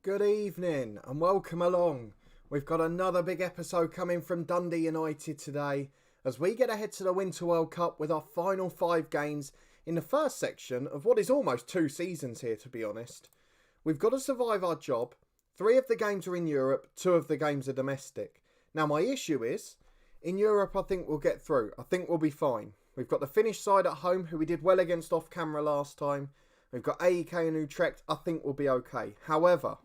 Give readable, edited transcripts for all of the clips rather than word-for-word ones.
Good evening and welcome along. We've got another big episode coming from Dundee United today as we get ahead to the Winter World Cup with our final 5 games in the first section of what is almost 2 seasons here, to be honest. We've got to survive our job. 3 of the games are in Europe, 2 of the games are domestic. Now my issue is, in Europe I think we'll get through. I think we'll be fine. We've got the Finnish side at home who we did well against off camera last time. We've got AEK and Utrecht. I think we'll be okay. However,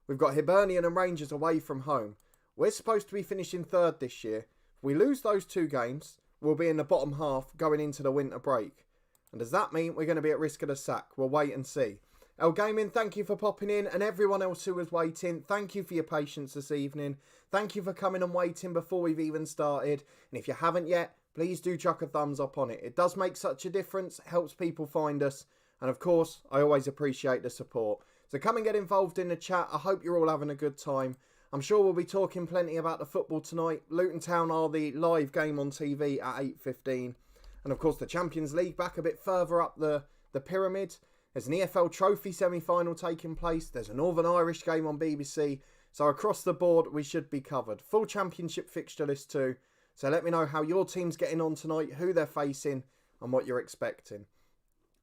we've got Hibernian and Rangers away from home. We're supposed to be finishing 3rd this year. If we lose those 2 games, we'll be in the bottom half going into the winter break. And does that mean we're going to be at risk of the sack? We'll wait and see. El Gaming, thank you for popping in, and everyone else who was waiting, thank you for your patience this evening. Thank you for coming and waiting before we've even started. And if you haven't yet, please do chuck a thumbs up on it. It does make such a difference, helps people find us. And of course, I always appreciate the support. So come and get involved in the chat. I hope you're all having a good time. I'm sure we'll be talking plenty about the football tonight. Luton Town are the live game on TV at 8:15. And of course, the Champions League back a bit further up the pyramid. There's an EFL Trophy semi-final taking place. There's a Northern Irish game on BBC. So across the board, we should be covered. Full Championship fixture list too. So let me know how your team's getting on tonight, who they're facing, and what you're expecting.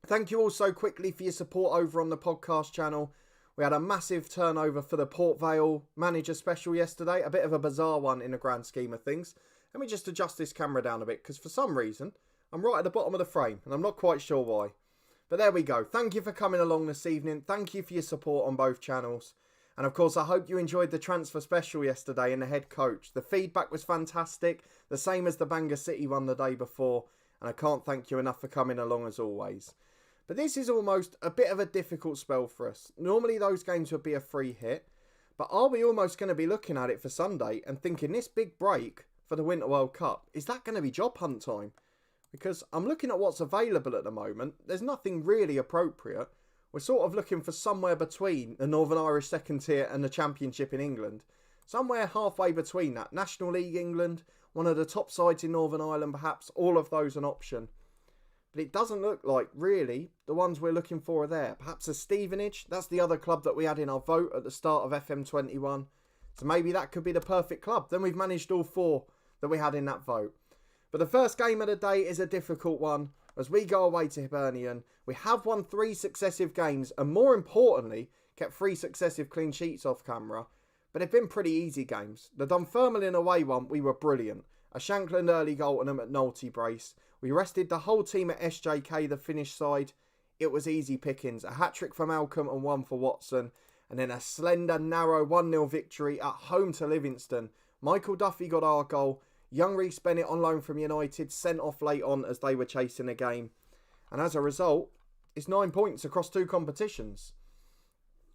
Thank you all so quickly for your support over on the podcast channel. We had a massive turnover for the Port Vale manager special yesterday. A bit of a bizarre one in the grand scheme of things. Let me just adjust this camera down a bit because for some reason I'm right at the bottom of the frame and I'm not quite sure why. But there we go. Thank you for coming along this evening. Thank you for your support on both channels. And of course, I hope you enjoyed the transfer special yesterday and the head coach. The feedback was fantastic. The same as the Bangor City one the day before. And I can't thank you enough for coming along as always. But this is almost a bit of a difficult spell for us. Normally those games would be a free hit. But are we almost going to be looking at it for Sunday and thinking this big break for the Winter World Cup, is that going to be job hunt time? Because I'm looking at what's available at the moment. There's nothing really appropriate. We're sort of looking for somewhere between the Northern Irish second tier and the Championship in England. Somewhere halfway between that. National League England, one of the top sides in Northern Ireland perhaps, all of those an option. But it doesn't look like, really, the ones we're looking for are there. Perhaps a Stevenage, that's the other club that we had in our vote at the start of FM21. So maybe that could be the perfect club. Then we've managed all 4 that we had in that vote. But the first game of the day is a difficult one. As we go away to Hibernian, we have won 3 successive games and more importantly, kept 3 successive clean sheets off camera. But they've been pretty easy games. The Dunfermline away one, we were brilliant. A Shankland early goal and a McNulty brace. We rested the whole team at SJK, the Finnish side. It was easy pickings. A hat-trick for Malcolm and 1 for Watson. And then a slender, narrow 1-0 victory at home to Livingston. Michael Duffy got our goal. Young Reece Bennett on loan from United, sent off late on as they were chasing a game. And as a result, it's 9 points across 2 competitions.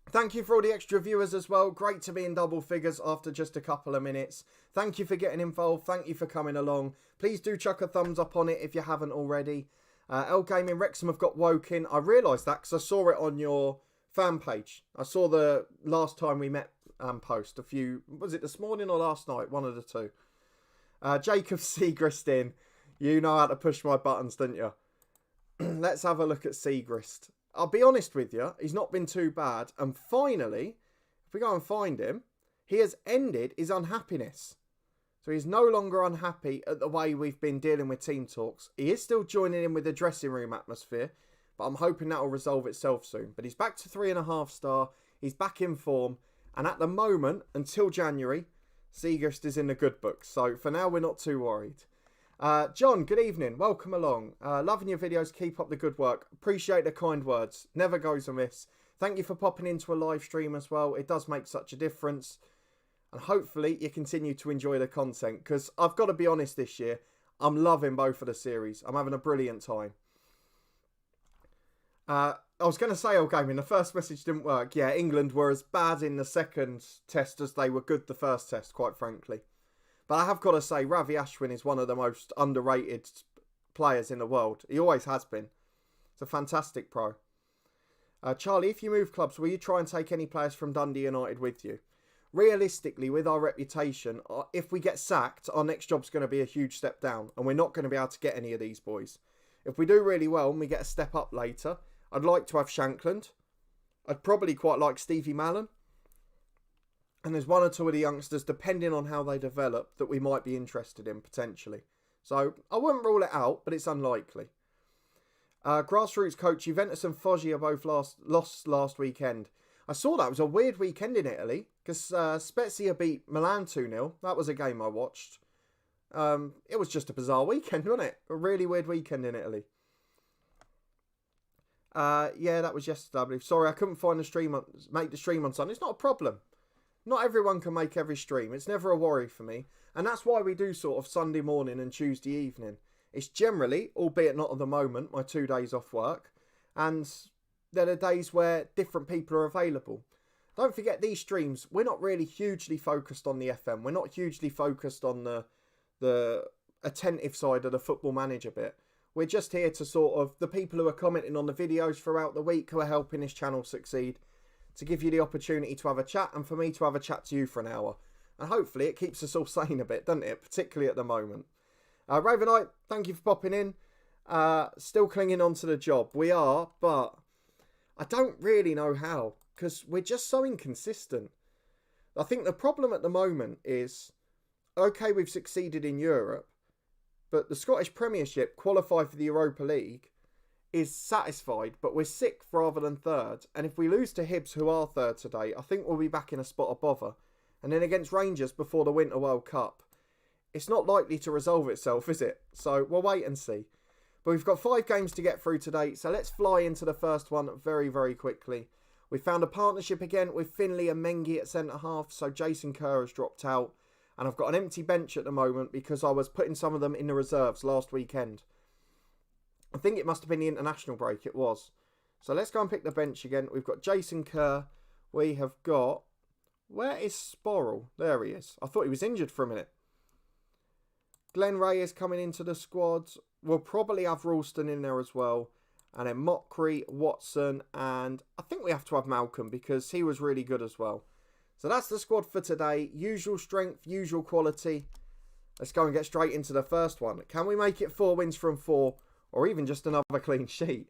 Thank you for all the extra viewers as well. Great to be in double figures after just a couple of minutes. Thank you for getting involved. Thank you for coming along. Please do chuck a thumbs up on it if you haven't already. El Gaming Wrexham have got woken. I realised that because I saw it on your fan page. I saw the last time we met post a few... Was it this morning or last night? One of the 2. Jacob Segrist in. You know how to push my buttons, don't you? Let's have a look at Segrist. I'll be honest with you, he's not been too bad. And finally, if we go and find him, he has ended his unhappiness. So he's no longer unhappy at the way we've been dealing with team talks. He is still joining in with the dressing room atmosphere, but I'm hoping that will resolve itself soon. But he's back to 3.5 star. He's back in form. And at the moment, until January, Segrist is in the good books. So for now, we're not too worried. John, good evening. Welcome along. Loving your videos. Keep up the good work. Appreciate the kind words. Never goes amiss. Thank you for popping into a live stream as well. It does make such a difference. And hopefully you continue to enjoy the content. Because I've got to be honest this year. I'm loving both of the series. I'm having a brilliant time. I was going to say, El Gaming, the first message didn't work. Yeah, England were as bad in the second test as they were good the first test, quite frankly. But I have got to say, Ravi Ashwin is one of the most underrated players in the world. He always has been. It's a fantastic pro. Charlie, if you move clubs, will you try and take any players from Dundee United with you? Realistically, with our reputation, if we get sacked, our next job's going to be a huge step down. And we're not going to be able to get any of these boys. If we do really well and we get a step up later, I'd like to have Shankland. I'd probably quite like Stevie Mallon. And there's one or two of the youngsters, depending on how they develop, that we might be interested in potentially. So I wouldn't rule it out, but it's unlikely. Grassroots coach Juventus and Foggia both lost last weekend. I saw that. It was a weird weekend in Italy because Spezia beat Milan 2-0. That was a game I watched. It was just a bizarre weekend, wasn't it? A really weird weekend in Italy. Yeah, that was yesterday, I believe. Sorry, I couldn't find make the stream on Sunday. It's not a problem. Not everyone can make every stream. It's never a worry for me. And that's why we do sort of Sunday morning and Tuesday evening. It's generally, albeit not at the moment, my 2 days off work. And they're the days where different people are available. Don't forget these streams, we're not really hugely focused on the FM. We're not hugely focused on the attentive side of the Football Manager bit. We're just here to sort of, the people who are commenting on the videos throughout the week who are helping this channel succeed, to give you the opportunity to have a chat and for me to have a chat to you for an hour. And hopefully it keeps us all sane a bit, doesn't it? Particularly at the moment. Ravenite, thank you for popping in. Still clinging on to the job. We are, but I don't really know how, because we're just so inconsistent. I think the problem at the moment is, okay, we've succeeded in Europe, but the Scottish Premiership qualified for the Europa League is satisfied, but we're sixth rather than third. And if we lose to Hibs, who are third today, I think we'll be back in a spot of bother. And then against Rangers before the Winter World Cup, it's not likely to resolve itself, is it? So we'll wait and see. But we've got 5 games to get through today, so let's fly into the first one very, very quickly. We found a partnership again with Finley and Mengi at centre-half, so Jason Kerr has dropped out. And I've got an empty bench at the moment because I was putting some of them in the reserves last weekend. I think it must have been the international break, it was. So let's go and pick the bench again. We've got Jason Kerr. We have got... Where is Sporrell? There he is. I thought he was injured for a minute. Glenn Ray is coming into the squad. We'll probably have Ralston in there as well. And then Mockery, Watson, and I think we have to have Malcolm because he was really good as well. So that's the squad for today. Usual strength, usual quality. Let's go and get straight into the first one. Can we make it 4 wins from 4? Or even just another clean sheet?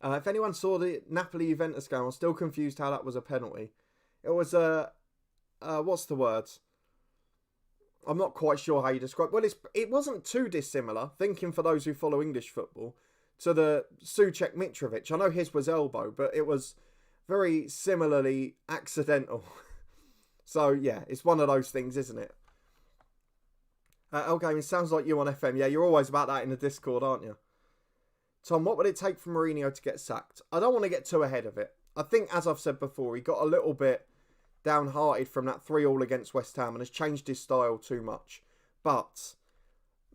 If anyone saw the Napoli-Juventus game, I'm still confused how that was a penalty. It was what's the words? I'm not quite sure how you describe. Well, it wasn't too dissimilar, thinking for those who follow English football, to the Suchek Mitrovic. I know his was elbow, but it was very similarly accidental. So yeah, it's one of those things, isn't it? Gaming, sounds like you on FM. Yeah, you're always about that in the Discord, aren't you? Tom, what would it take for Marino to get sacked? I don't want to get too ahead of it. I think, as I've said before, he got a little bit downhearted from that 3-3 against West Ham and has changed his style too much. But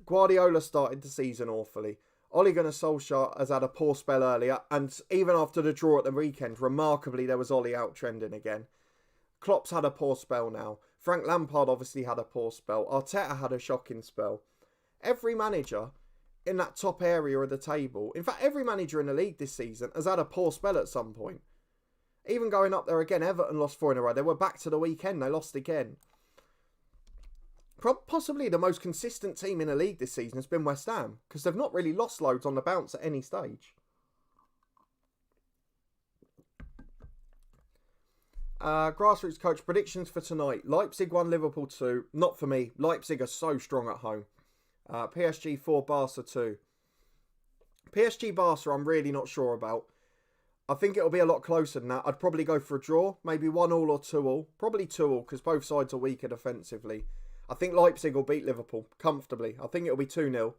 Guardiola started the season awfully. Ole Gunnar Solskjaer has had a poor spell earlier, and even after the draw at the weekend, remarkably, there was Ole out trending again. Klopp's had a poor spell now. Frank Lampard obviously had a poor spell. Arteta had a shocking spell. Every manager in that top area of the table, in fact, every manager in the league this season has had a poor spell at some point. Even going up there again, Everton lost 4 in a row. They were back to the weekend. They lost again. Possibly the most consistent team in the league this season has been West Ham, because they've not really lost loads on the bounce at any stage. Grassroots coach, predictions for tonight. Leipzig 1, Liverpool 2. Not for me. Leipzig are so strong at home. PSG 4, Barca 2. PSG Barca I'm really not sure about. I think it'll be a lot closer than that. I'd probably go for a draw. Maybe 1-1 or 2-2. Probably 2-2 because both sides are weaker defensively. I think Leipzig will beat Liverpool comfortably. I think it'll be 2-0.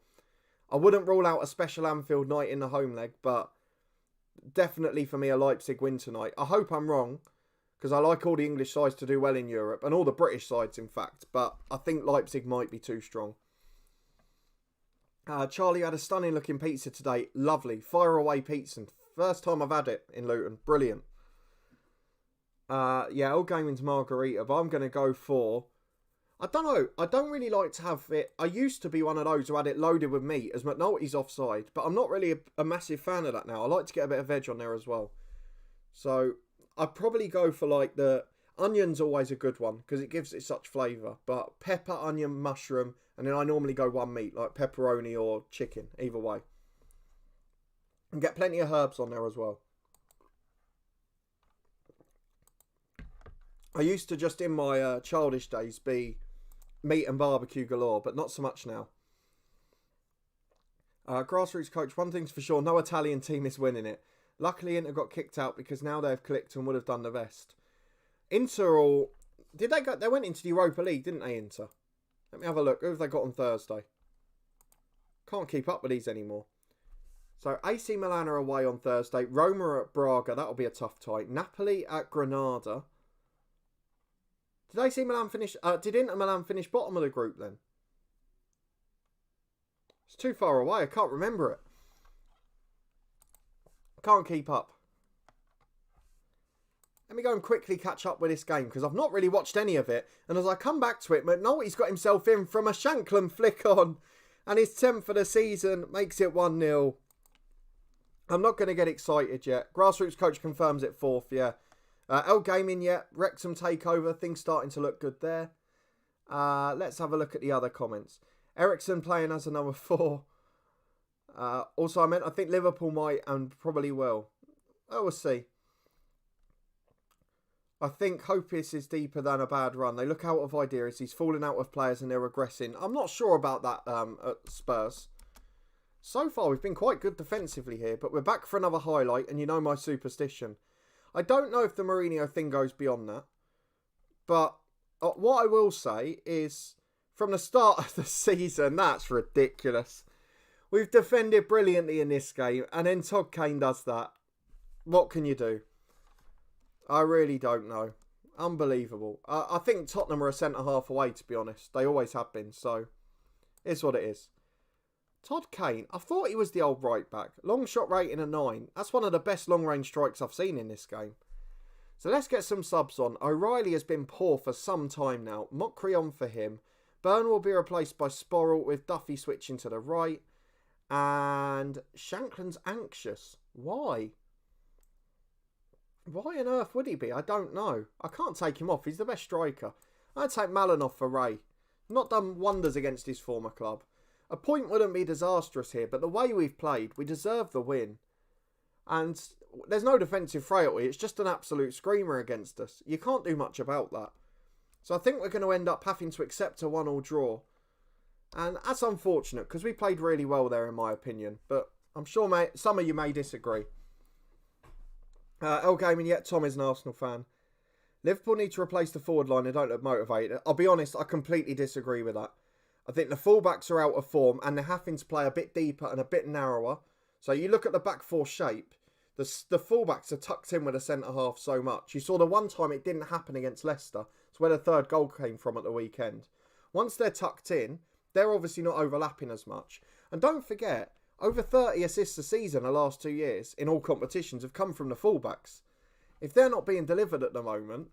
I wouldn't rule out a special Anfield night in the home leg, but definitely for me a Leipzig win tonight. I hope I'm wrong, because I like all the English sides to do well in Europe, and all the British sides in fact, but I think Leipzig might be too strong. Charlie had a stunning looking pizza today. Lovely. Fire away pizza. First time I've had it in Luton. Brilliant. Yeah, all gaming's margarita, but I'm going to go for... I don't know. I don't really like to have it... I used to be one of those who had it loaded with meat, as McNulty's offside, but I'm not really a massive fan of that now. I like to get a bit of veg on there as well. So, I'd probably go for like the... Onion's always a good one, because it gives it such flavour. But pepper, onion, mushroom, and then I normally go one meat, like pepperoni or chicken, either way. And get plenty of herbs on there as well. I used to just in my childish days be meat and barbecue galore, but not so much now. Grassroots coach, one thing's for sure, no Italian team is winning it. Luckily Inter got kicked out because now they've clicked and would have done the best. Inter all... Did they go... They went into the Europa League, didn't they, Inter? Let me have a look. Who have they got on Thursday? Can't keep up with these anymore. So AC Milan are away on Thursday. Roma are at Braga. That'll be a tough tie. Napoli at Granada. Did AC Milan finish... did Inter Milan finish bottom of the group then? It's too far away. I can't remember it. Can't keep up. Let me go and quickly catch up with this game because I've not really watched any of it. And as I come back to it, McNulty's got himself in from a Shankland flick on. And his 10th for the season makes it 1-0. I'm not going to get excited yet. Grassroots coach confirms it 4th, yeah. L Gaming, yeah. Wrexham takeover. Things starting to look good there. Let's have a look at the other comments. Ericsson playing as a number 4. Also, I think Liverpool might and probably will. Oh, we'll see. I think Hopius is deeper than a bad run. They look out of ideas. He's falling out with players and they're regressing. I'm not sure about that at Spurs. So far, we've been quite good defensively here, but we're back for another highlight, and you know my superstition. I don't know if the Marino thing goes beyond that, but what I will say is, from the start of the season, that's ridiculous. We've defended brilliantly in this game, and then Todd Kane does that. What can you do? I really don't know. Unbelievable. I think Tottenham are a centre-half away, to be honest. They always have been, so it's what it is. Todd Kane, I thought he was the old right-back. Long shot rating a 9. That's one of the best long-range strikes I've seen in this game. So let's get some subs on. O'Reilly has been poor for some time now. Mockery on for him. Byrne will be replaced by Sporrell with Duffy switching to the right. And Shankland's anxious. Why? Why on earth would he be? I don't know. I can't take him off. He's the best striker. I'd take Malin off for Ray. Not done wonders against his former club. A point wouldn't be disastrous here, but the way we've played, we deserve the win. And there's no defensive frailty. It's just an absolute screamer against us. You can't do much about that. So I think we're going to end up having to accept a 1-1 draw. And that's unfortunate, because we played really well there, in my opinion. But I'm sure some of you may disagree. L Gaming, yet Tom is an Arsenal fan. Liverpool need to replace the forward line. They don't look motivated. I'll be honest, I completely disagree with that. I think the fullbacks are out of form and they're having to play a bit deeper and a bit narrower. So you look at the back four shape, the fullbacks are tucked in with the centre-half so much. You saw the one time it didn't happen against Leicester. It's where the third goal came from at the weekend. Once they're tucked in, they're obviously not overlapping as much. And don't forget, over 30 assists a season the last 2 years in all competitions have come from the fullbacks. If they're not being delivered at the moment,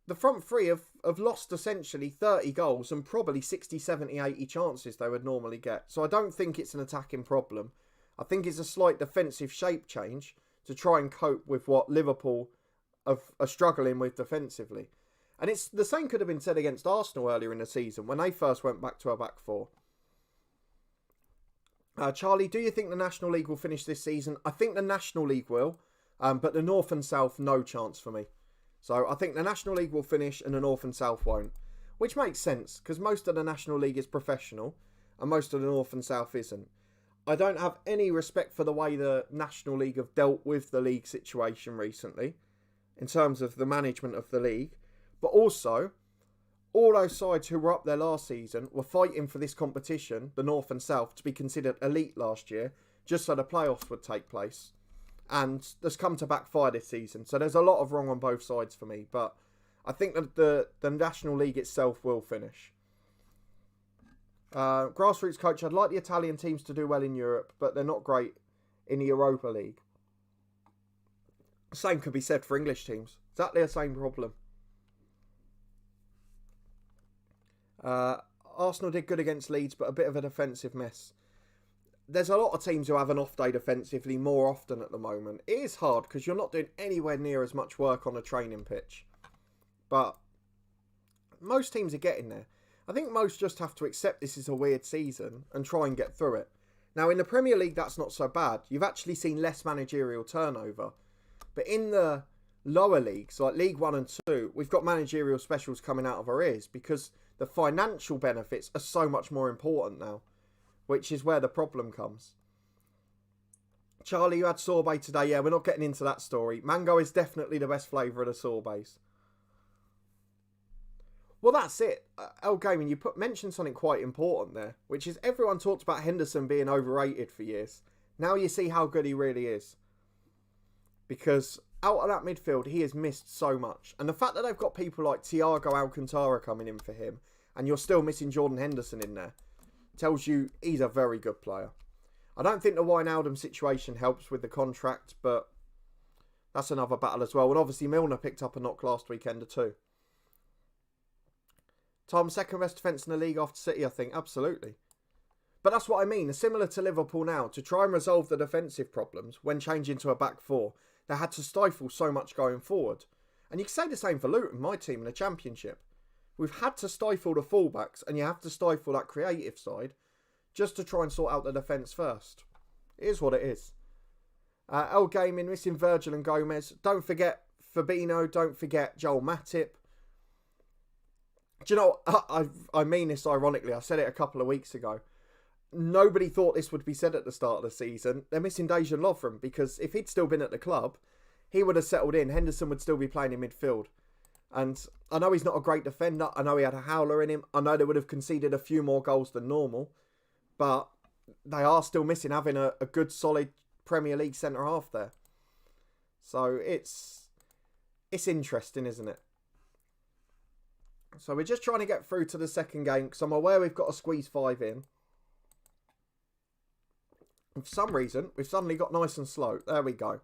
the front three have lost essentially 30 goals and probably 60, 70, 80 chances they would normally get. So I don't think it's an attacking problem. I think it's a slight defensive shape change to try and cope with what Liverpool are struggling with defensively. And it's the same could have been said against Arsenal earlier in the season when they first went back to a back four. Charlie, do you think the National League will finish this season? I think the National League will, but the North and South, no chance for me. So I think the National League will finish and the North and South won't. Which makes sense, because most of the National League is professional and most of the North and South isn't. I don't have any respect for the way the National League have dealt with the league situation recently, in terms of the management of the league. But also, all those sides who were up there last season were fighting for this competition, the North and South, to be considered elite last year, just so the playoffs would take place. And that's come to backfire this season. So there's a lot of wrong on both sides for me. But I think that the National League itself will finish. Grassroots coach, I'd like the Italian teams to do well in Europe, but they're not great in the Europa League. Same could be said for English teams. Exactly the same problem. Arsenal did good against Leeds, but a bit of a defensive mess. There's a lot of teams who have an off day defensively more often at the moment. It is hard because you're not doing anywhere near as much work on a training pitch. But most teams are getting there. I think most just have to accept this is a weird season and try and get through it. Now in the Premier League that's not so bad. You've actually seen less managerial turnover. But in the lower leagues, like League 1 and 2, we've got managerial specials coming out of our ears because the financial benefits are so much more important now, which is where the problem comes. Charlie, you had sorbet today. Yeah, we're not getting into that story. Mango is definitely the best flavour of the sorbets. Well, that's it. El Gaming, you mentioned something quite important there, which is everyone talked about Henderson being overrated for years. Now you see how good he really is. Because out of that midfield, he has missed so much. And the fact that they've got people like Thiago Alcantara coming in for him, and you're still missing Jordan Henderson in there, tells you he's a very good player. I don't think the Wijnaldum situation helps with the contract, but that's another battle as well. And obviously Milner picked up a knock last weekend too. Tom, second best defence in the league after City, I think. Absolutely. But that's what I mean. Similar to Liverpool now, to try and resolve the defensive problems when changing to a back four, they had to stifle so much going forward. And you can say the same for Luton, my team in the Championship. We've had to stifle the fullbacks, and you have to stifle that creative side just to try and sort out the defence first. It is what it is. El Gaming, missing Virgil and Gomez. Don't forget Fabinho. Don't forget Joel Matip. Do you know, I mean this ironically. I said it a couple of weeks ago. Nobody thought this would be said at the start of the season. They're missing Dejan Lovren because if he'd still been at the club, he would have settled in. Henderson would still be playing in midfield. And I know he's not a great defender. I know he had a howler in him. I know they would have conceded a few more goals than normal. But they are still missing having a good, solid Premier League centre-half there. So it's interesting, isn't it? So we're just trying to get through to the second game because I'm aware we've got to squeeze 5 in. And for some reason, we've suddenly got nice and slow. There we go.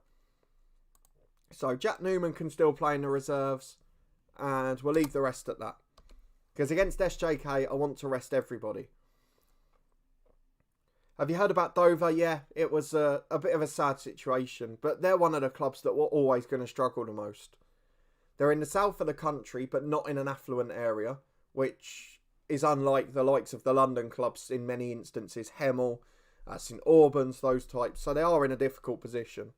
So Jack Newman can still play in the reserves. And we'll leave the rest at that. Because against SJK, I want to rest everybody. Have you heard about Dover? Yeah, it was a bit of a sad situation. But they're one of the clubs that were always going to struggle the most. They're in the south of the country, but not in an affluent area, which is unlike the likes of the London clubs in many instances. Hemel, St Albans, those types. So they are in a difficult position.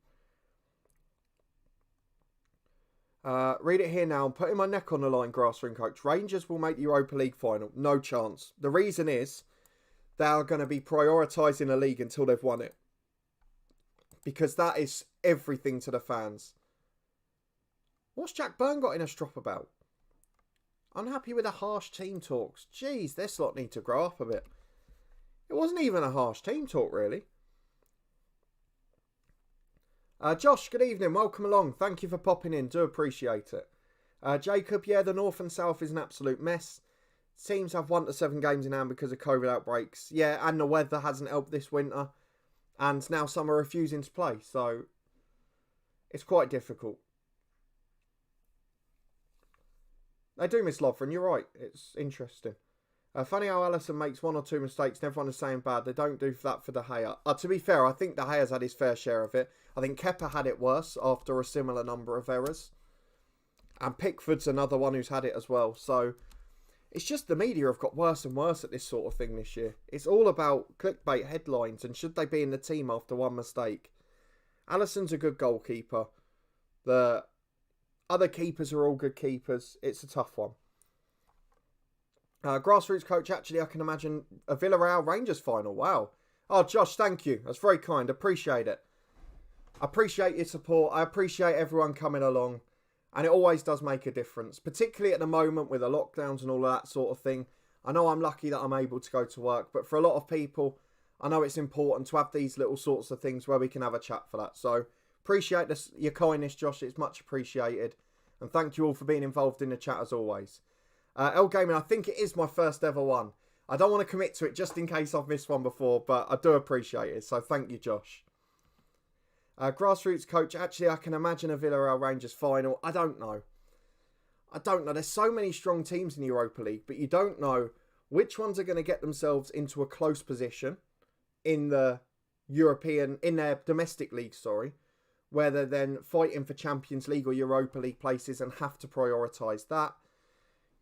Read it here now. I'm putting my neck on the line, Grassroots coach. Rangers will make the Europa League final. No chance. The reason is they are going to be prioritising the league until they've won it. Because that is everything to the fans. What's Jack Byrne got in a strop about? Unhappy with the harsh team talks. Jeez, this lot need to grow up a bit. It wasn't even a harsh team talk, really. Josh, good evening. Welcome along. Thank you for popping in. Do appreciate it. Jacob, yeah, the North and South is an absolute mess. Teams have 1 to 7 games in hand because of COVID outbreaks. Yeah, and the weather hasn't helped this winter. And now some are refusing to play. So, it's quite difficult. They do miss Lovren, you're right. It's interesting. Funny how Alisson makes 1 or 2 mistakes and everyone is saying bad. They don't do that for De Gea. To be fair, I think De Gea's had his fair share of it. I think Kepa had it worse after a similar number of errors. And Pickford's another one who's had it as well. So, it's just the media have got worse and worse at this sort of thing this year. It's all about clickbait headlines and should they be in the team after one mistake. Alisson's a good goalkeeper. The other keepers are all good keepers. It's a tough one. Grassroots coach, actually, I can imagine a Villarreal Rangers final. Wow. Oh, Josh, thank you. That's very kind. Appreciate it. I appreciate your support. I appreciate everyone coming along. And it always does make a difference, particularly at the moment with the lockdowns and all of that sort of thing. I know I'm lucky that I'm able to go to work, but for a lot of people, I know it's important to have these little sorts of things where we can have a chat for that. So, appreciate your kindness, Josh. It's much appreciated. And thank you all for being involved in the chat as always. El Gaming, I think it is my first ever one. I don't want to commit to it just in case I've missed one before, but I do appreciate it. So thank you, Josh. Grassroots coach, actually, I can imagine a Villarreal Rangers final. I don't know. There's so many strong teams in the Europa League, but you don't know which ones are going to get themselves into a close position in the in their domestic league, where they're then fighting for Champions League or Europa League places and have to prioritise that.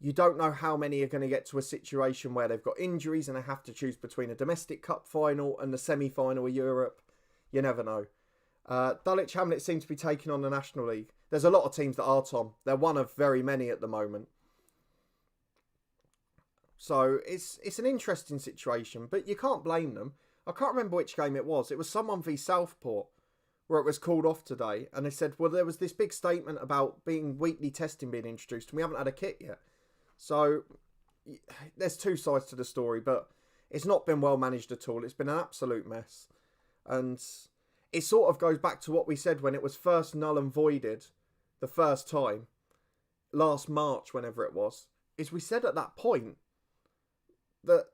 You don't know how many are going to get to a situation where they've got injuries and they have to choose between a domestic cup final and the semi-final of Europe. You never know. Dulwich Hamlet seem to be taking on the National League. There's a lot of teams that are, Tom. They're one of very many at the moment. So it's an interesting situation, but you can't blame them. I can't remember which game it was. It was someone v Southport where it was called off today. And they said, well, there was this big statement about weekly testing being introduced and we haven't had a kit yet. So there's two sides to the story, but it's not been well managed at all. It's been an absolute mess. And it sort of goes back to what we said when it was first null and voided the first time, last March, whenever it was, is we said at that point that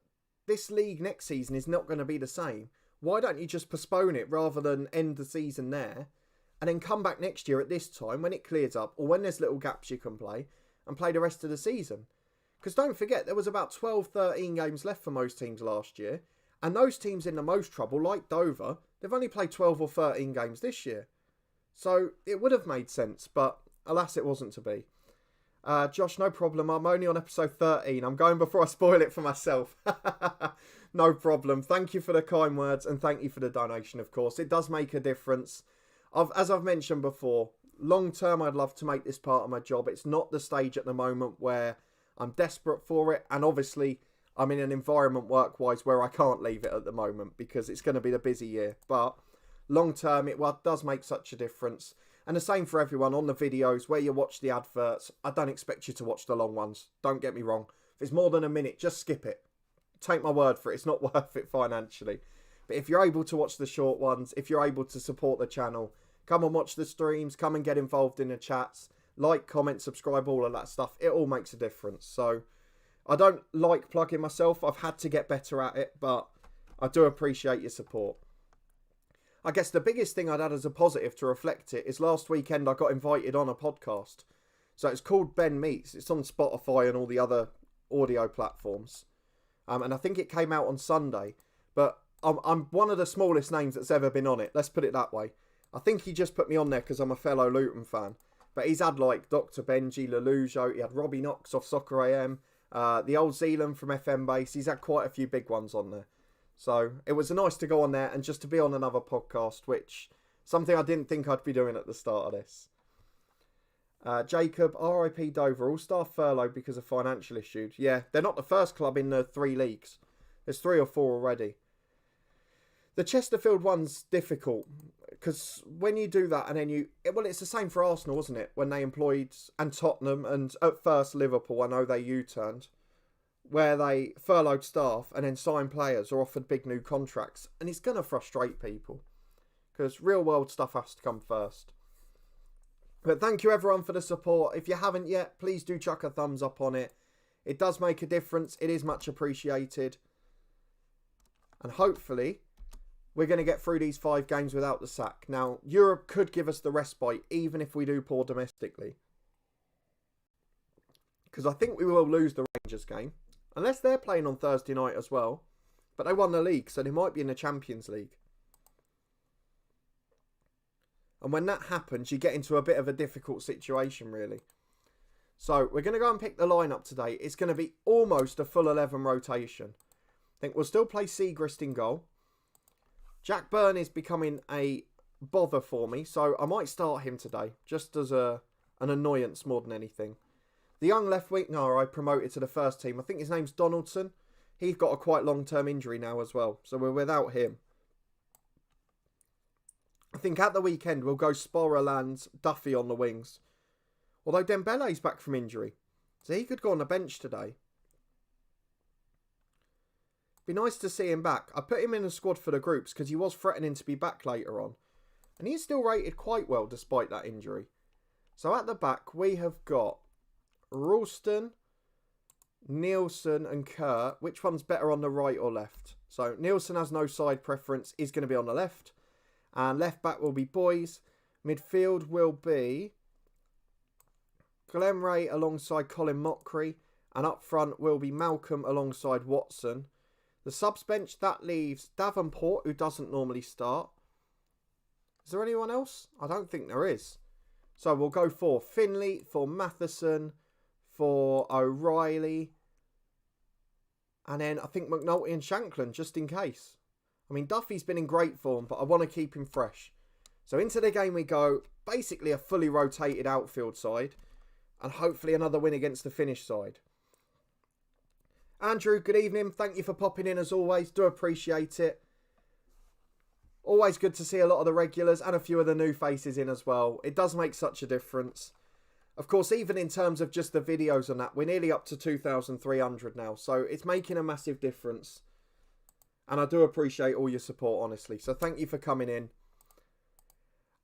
this league next season is not going to be the same. Why don't you just postpone it rather than end the season there and then come back next year at this time when it clears up or when there's little gaps you can play and play the rest of the season? Because don't forget, there was about 12, 13 games left for most teams last year. And those teams in the most trouble, like Dover, they've only played 12 or 13 games this year. So it would have made sense, but alas, it wasn't to be. Josh, no problem. I'm only on episode 13. I'm going before I spoil it for myself. No problem. Thank you for the kind words and thank you for the donation, of course. It does make a difference. As I've mentioned before, long term, I'd love to make this part of my job. It's not the stage at the moment where I'm desperate for it. And obviously, I'm in an environment work-wise where I can't leave it at the moment because it's going to be the busy year. But long term, it does make such a difference. And the same for everyone on the videos where you watch the adverts. I don't expect you to watch the long ones. Don't get me wrong. If it's more than a minute, just skip it. Take my word for it. It's not worth it financially. But if you're able to watch the short ones, if you're able to support the channel, come and watch the streams, come and get involved in the chats, like, comment, subscribe, all of that stuff. It all makes a difference. So I don't like plugging myself. I've had to get better at it, but I do appreciate your support. I guess the biggest thing I'd add as a positive to reflect it is last weekend I got invited on a podcast. So it's called Ben Meets. It's on Spotify and all the other audio platforms. And I think it came out on Sunday. But I'm one of the smallest names that's ever been on it. Let's put it that way. I think he just put me on there because I'm a fellow Luton fan. But he's had like Dr. Benji, Lelujo. He had Robbie Knox off Soccer AM. The old Zealand from FM Base. He's had quite a few big ones on there. So it was nice to go on there and just to be on another podcast, which something I didn't think I'd be doing at the start of this. Jacob, RIP Dover, all staff furloughed because of financial issues. Yeah, they're not the first club in the 3 leagues. There's 3 or 4 already. The Chesterfield one's difficult because when you do that and then it's the same for Arsenal, wasn't it? When they employed, and Tottenham and at first Liverpool, I know they U-turned, where they furloughed staff and then signed players or offered big new contracts. And it's going to frustrate people because real world stuff has to come first. But thank you everyone for the support. If you haven't yet, please do chuck a thumbs up on it. It does make a difference. It is much appreciated. And hopefully, we're going to get through these 5 games without the sack. Now, Europe could give us the respite, even if we do poor domestically. Because I think we will lose the Rangers game. Unless they're playing on Thursday night as well. But they won the league, so they might be in the Champions League. And when that happens, you get into a bit of a difficult situation, really. So, we're going to go and pick the lineup today. It's going to be almost a full 11 rotation. I think we'll still play Segrist in goal. Jack Byrne is becoming a bother for me, so I might start him today, just as an annoyance more than anything. The young left winger I promoted to the first team, I think his name's Donaldson. He's got a quite long-term injury now as well, so we're without him. I think at the weekend we'll go Sporreland, Duffy on the wings. Although Dembele's back from injury, so he could go on the bench today. Be nice to see him back. I put him in the squad for the groups because he was threatening to be back later on. And he's still rated quite well despite that injury. So at the back we have got Ralston, Nielsen and Kerr. Which one's better on the right or left? So Nielsen has no side preference. He's going to be on the left. And left back will be Boys. Midfield will be Glenn Ray alongside Colin Mockery. And up front will be Malcolm alongside Watson. The subs bench, that leaves Davenport, who doesn't normally start. Is there anyone else? I don't think there is. So we'll go for Finley, for Matheson, for O'Reilly. And then I think McNulty and Shanklin, just in case. I mean, Duffy's been in great form, but I want to keep him fresh. So into the game we go, basically a fully rotated outfield side, and hopefully another win against the Finnish side. Andrew, good evening. Thank you for popping in as always. Do appreciate it. Always good to see a lot of the regulars and a few of the new faces in as well. It does make such a difference. Of course, even in terms of just the videos and that, we're nearly up to 2,300 now. So it's making a massive difference. And I do appreciate all your support, honestly. So thank you for coming in.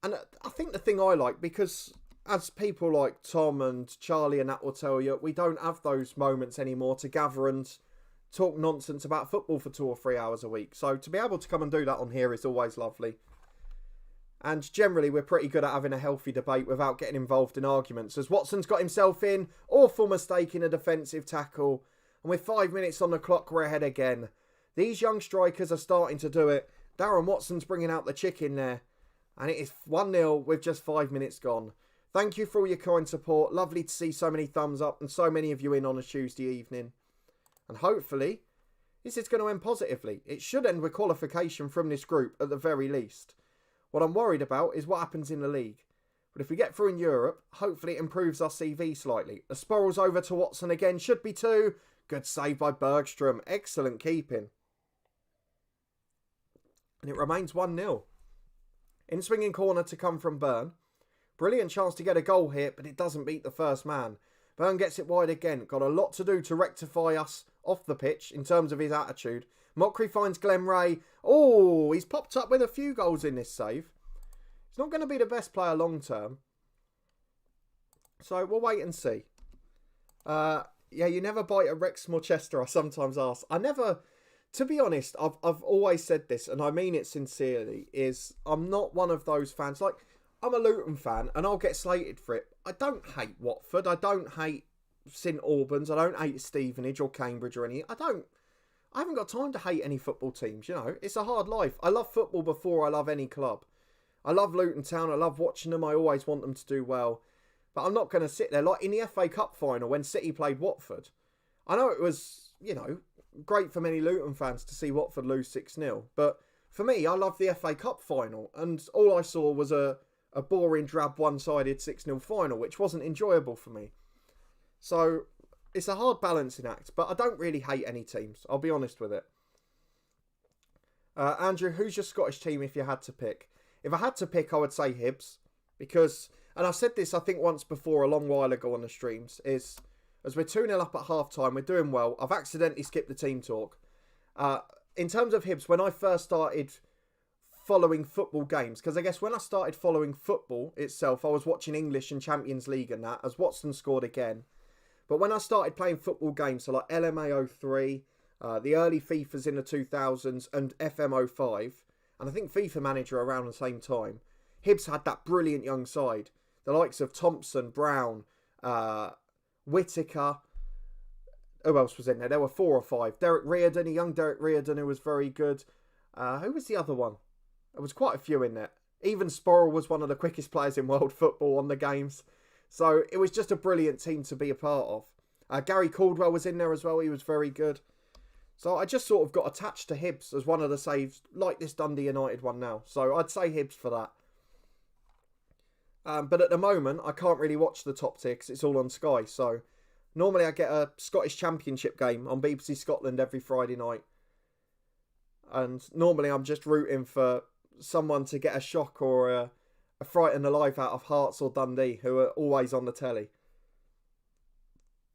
And I think the thing I like, because as people like Tom and Charlie and that will tell you, we don't have those moments anymore to gather and talk nonsense about football for 2 or 3 hours a week. So to be able to come and do that on here is always lovely. And generally, we're pretty good at having a healthy debate without getting involved in arguments. As Watson's got himself in, awful mistake in a defensive tackle. And with 5 minutes on the clock, we're ahead again. These young strikers are starting to do it. Darren Watson's bringing out the chicken there. And it is 1-0 with just 5 minutes gone. Thank you for all your kind support. Lovely to see so many thumbs up and so many of you in on a Tuesday evening. And hopefully, this is going to end positively. It should end with qualification from this group at the very least. What I'm worried about is what happens in the league. But if we get through in Europe, hopefully it improves our CV slightly. The Sporrel's over to Watson again. Should be 2. Good save by Bergstrom. Excellent keeping. And it remains 1-0. In swinging corner to come from Byrne. Brilliant chance to get a goal here, but it doesn't beat the first man. Byrne gets it wide again. Got a lot to do to rectify us off the pitch in terms of his attitude. Mockery finds Glenn Ray. Oh, he's popped up with a few goals in this save. He's not going to be the best player long term. So we'll wait and see. Yeah, you never bite a Rex Morchester, I sometimes ask. I never... To be honest, I've always said this, and I mean it sincerely, is I'm not one of those fans. Like, I'm a Luton fan, and I'll get slated for it. I don't hate Watford. I don't hate St Albans. I don't hate Stevenage or Cambridge or any. I haven't got time to hate any football teams, you know. It's a hard life. I love football before I love any club. I love Luton Town. I love watching them. I always want them to do well. But I'm not going to sit there. Like in the FA Cup final when City played Watford. I know it was, you know, great for many Luton fans to see Watford lose 6-0. But for me, I love the FA Cup final. And all I saw was a boring, drab, one-sided 6-0 final, which wasn't enjoyable for me. So it's a hard balancing act. But I don't really hate any teams. I'll be honest with it. Andrew, who's your Scottish team if you had to pick? If I had to pick, I would say Hibs. Because, and I've said this I think once before a long while ago on the streams, is... As we're 2-0 up at half-time, we're doing well. I've accidentally skipped the team talk. In terms of Hibs, when I first started following football games, because I guess when I started following football itself, I was watching English and Champions League and that, as Watson scored again. But when I started playing football games, so like LMA03, the early FIFAs in the 2000s, and FM05, and I think FIFA Manager around the same time, Hibs had that brilliant young side. The likes of Thompson, Brown, Whittaker. Who else was in there? There were 4 or 5. Derek Reardon, a young Derek Reardon who was very good. Who was the other one? There was quite a few in there. Even Sporrel was one of the quickest players in world football on the games. So it was just a brilliant team to be a part of. Gary Caldwell was in there as well. He was very good. So I just sort of got attached to Hibs as one of the saves, like this Dundee United one now. So I'd say Hibs for that. But at the moment, I can't really watch the top tier because it's all on Sky. So normally I get a Scottish Championship game on BBC Scotland every Friday night. And normally I'm just rooting for someone to get a shock or a frighten the life out of Hearts or Dundee, who are always on the telly.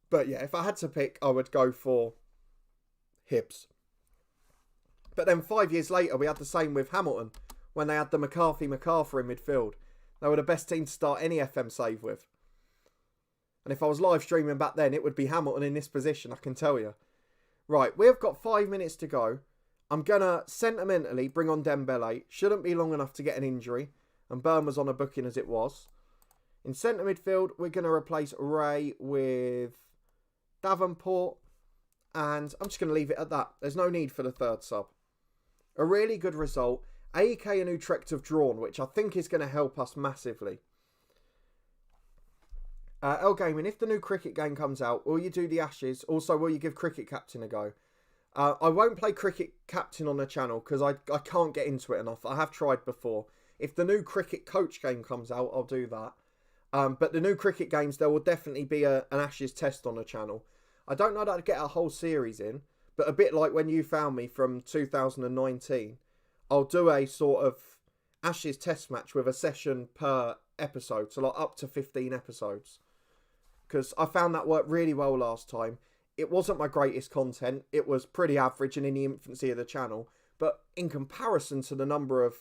But yeah, if I had to pick, I would go for Hibs. But then 5 years later, we had the same with Hamilton when they had the McCarthy-MacArthur in midfield. They were the best team to start any FM save with. And if I was live streaming back then, it would be Hamilton in this position, I can tell you. Right, we've got 5 minutes to go. I'm going to sentimentally bring on Dembele. Shouldn't be long enough to get an injury. And Byrne was on a booking as it was. In centre midfield, we're going to replace Ray with Davenport. And I'm just going to leave it at that. There's no need for the third sub. A really good result. AEK and Utrecht have drawn, which I think is going to help us massively. El Gaming, if the new cricket game comes out, will you do the Ashes? Also, will you give Cricket Captain a go? I won't play Cricket Captain on the channel because I can't get into it enough. I have tried before. If the new cricket coach game comes out, I'll do that. But the new cricket games, there will definitely be an Ashes test on the channel. I don't know that I'd get a whole series in, but a bit like when you found me from 2019, I'll do a sort of Ashes test match with a session per episode, so like up to 15 episodes. Because I found that worked really well last time. It wasn't my greatest content. It was pretty average and in the infancy of the channel. But in comparison to the number of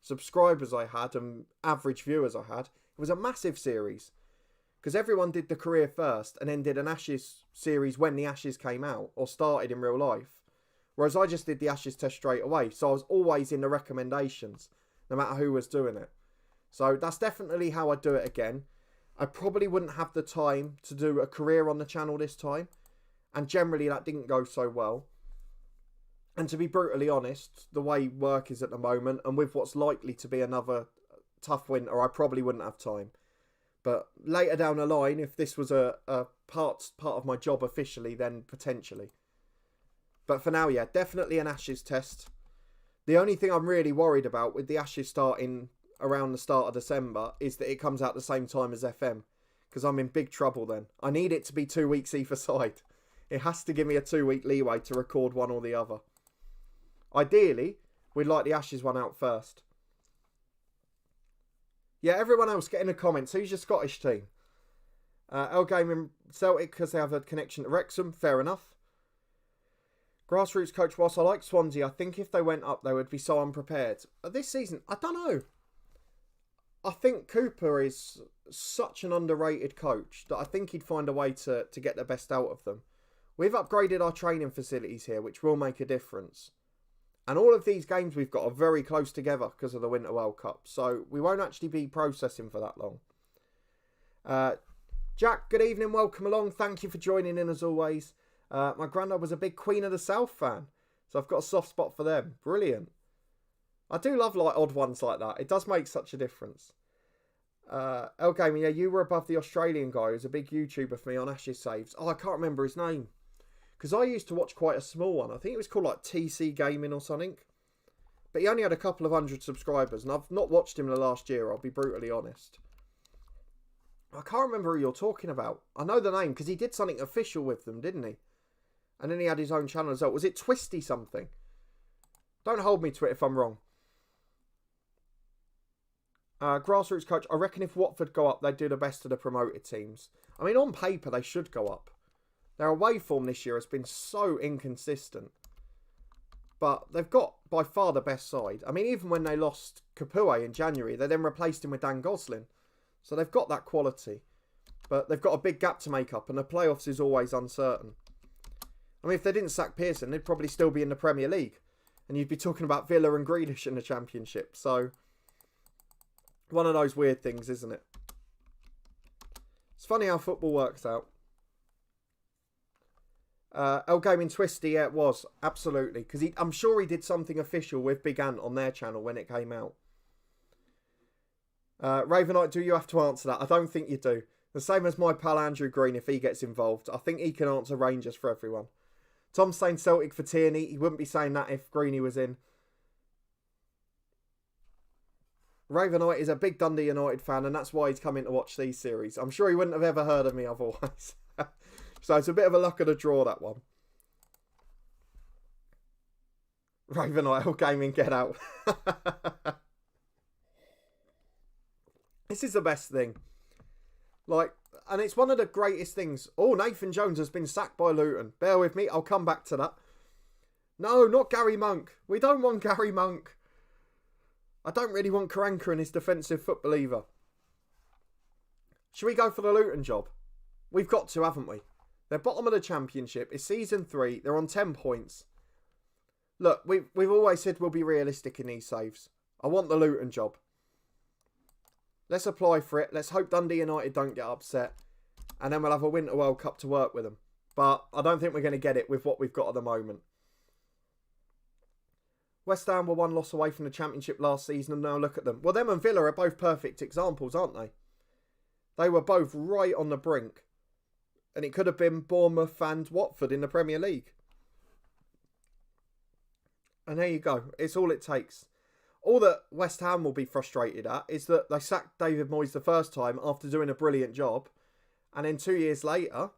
subscribers I had and average viewers I had, it was a massive series. Because everyone did the career first and then did an Ashes series when the Ashes came out or started in real life. Whereas I just did the Ashes test straight away. So I was always in the recommendations, no matter who was doing it. So that's definitely how I'd do it again. I probably wouldn't have the time to do a career on the channel this time. And generally that didn't go so well. And to be brutally honest, the way work is at the moment, and with what's likely to be another tough winter, I probably wouldn't have time. But later down the line, if this was a part of my job officially, then potentially. But for now, yeah, definitely an Ashes test. The only thing I'm really worried about with the Ashes starting around the start of December is that it comes out the same time as FM. Because I'm in big trouble then. I need it to be 2 weeks either side. It has to give me a 2-week leeway to record one or the other. Ideally, we'd like the Ashes one out first. Yeah, everyone else get in the comments. Who's your Scottish team? L Gaming Celtic because they have a connection to Wrexham. Fair enough. Grassroots coach, whilst I like Swansea, I think if they went up, they would be so unprepared. This season, I don't know. I think Cooper is such an underrated coach that I think he'd find a way to get the best out of them. We've upgraded our training facilities here, which will make a difference. And all of these games we've got are very close together because of the Winter World Cup. So we won't actually be processing for that long. Jack, good evening. Welcome along. Thank you for joining in as always. My granddad was a big Queen of the South fan. So I've got a soft spot for them. Brilliant. I do love like odd ones like that. It does make such a difference. L Gaming, yeah, you were above the Australian guy who's a big YouTuber for me on Ashes saves. Oh, I can't remember his name. Because I used to watch quite a small one. I think it was called like TC Gaming or something. But he only had a couple of hundred subscribers. And I've not watched him in the last year, I'll be brutally honest. I can't remember who you're talking about. I know the name because he did something official with them, didn't he? And then he had his own channel as well. Was it Twisty something? Don't hold me to it if I'm wrong. Grassroots coach, I reckon if Watford go up, they'd do the best of the promoted teams. I mean, on paper, they should go up. Their away form this year has been so inconsistent. But they've got by far the best side. I mean, even when they lost Kapua in January, they then replaced him with Dan Gosling. So they've got that quality. But they've got a big gap to make up, and the playoffs is always uncertain. I mean, if they didn't sack Pearson, they'd probably still be in the Premier League. And you'd be talking about Villa and Grealish in the Championship. So, one of those weird things, isn't it? It's funny how football works out. L Gaming Twisty, yeah, it was. Absolutely. Because I'm sure he did something official with Big Ant on their channel when it came out. Ravenite, do you have to answer that? I don't think you do. The same as my pal Andrew Green if he gets involved. I think he can answer Rangers for everyone. Tom's saying Celtic for Tierney. He wouldn't be saying that if Greeny was in. Ravenite is a big Dundee United fan and that's why he's coming to watch these series. I'm sure he wouldn't have ever heard of me otherwise. So it's a bit of a luck of the draw, that one. Ravenite, L Gaming, get out. This is the best thing. Like, and it's one of the greatest things. Oh, Nathan Jones has been sacked by Luton. Bear with me, I'll come back to that. No, not Gary Monk. We don't want Gary Monk. I don't really want Karanka and his defensive football either. Should we go for the Luton job? We've got to, haven't we? They're bottom of the Championship. It's season 3. They're on 10 points. Look, we've always said we'll be realistic in these saves. I want the Luton job. Let's apply for it. Let's hope Dundee United don't get upset. And then we'll have a Winter World Cup to work with them. But I don't think we're going to get it with what we've got at the moment. West Ham were 1 loss away from the Championship last season and now look at them. Well, them and Villa are both perfect examples, aren't they? They were both right on the brink. And it could have been Bournemouth and Watford in the Premier League. And there you go. It's all it takes. All that West Ham will be frustrated at is that they sacked David Moyes the first time after doing a brilliant job. And then 2 years later,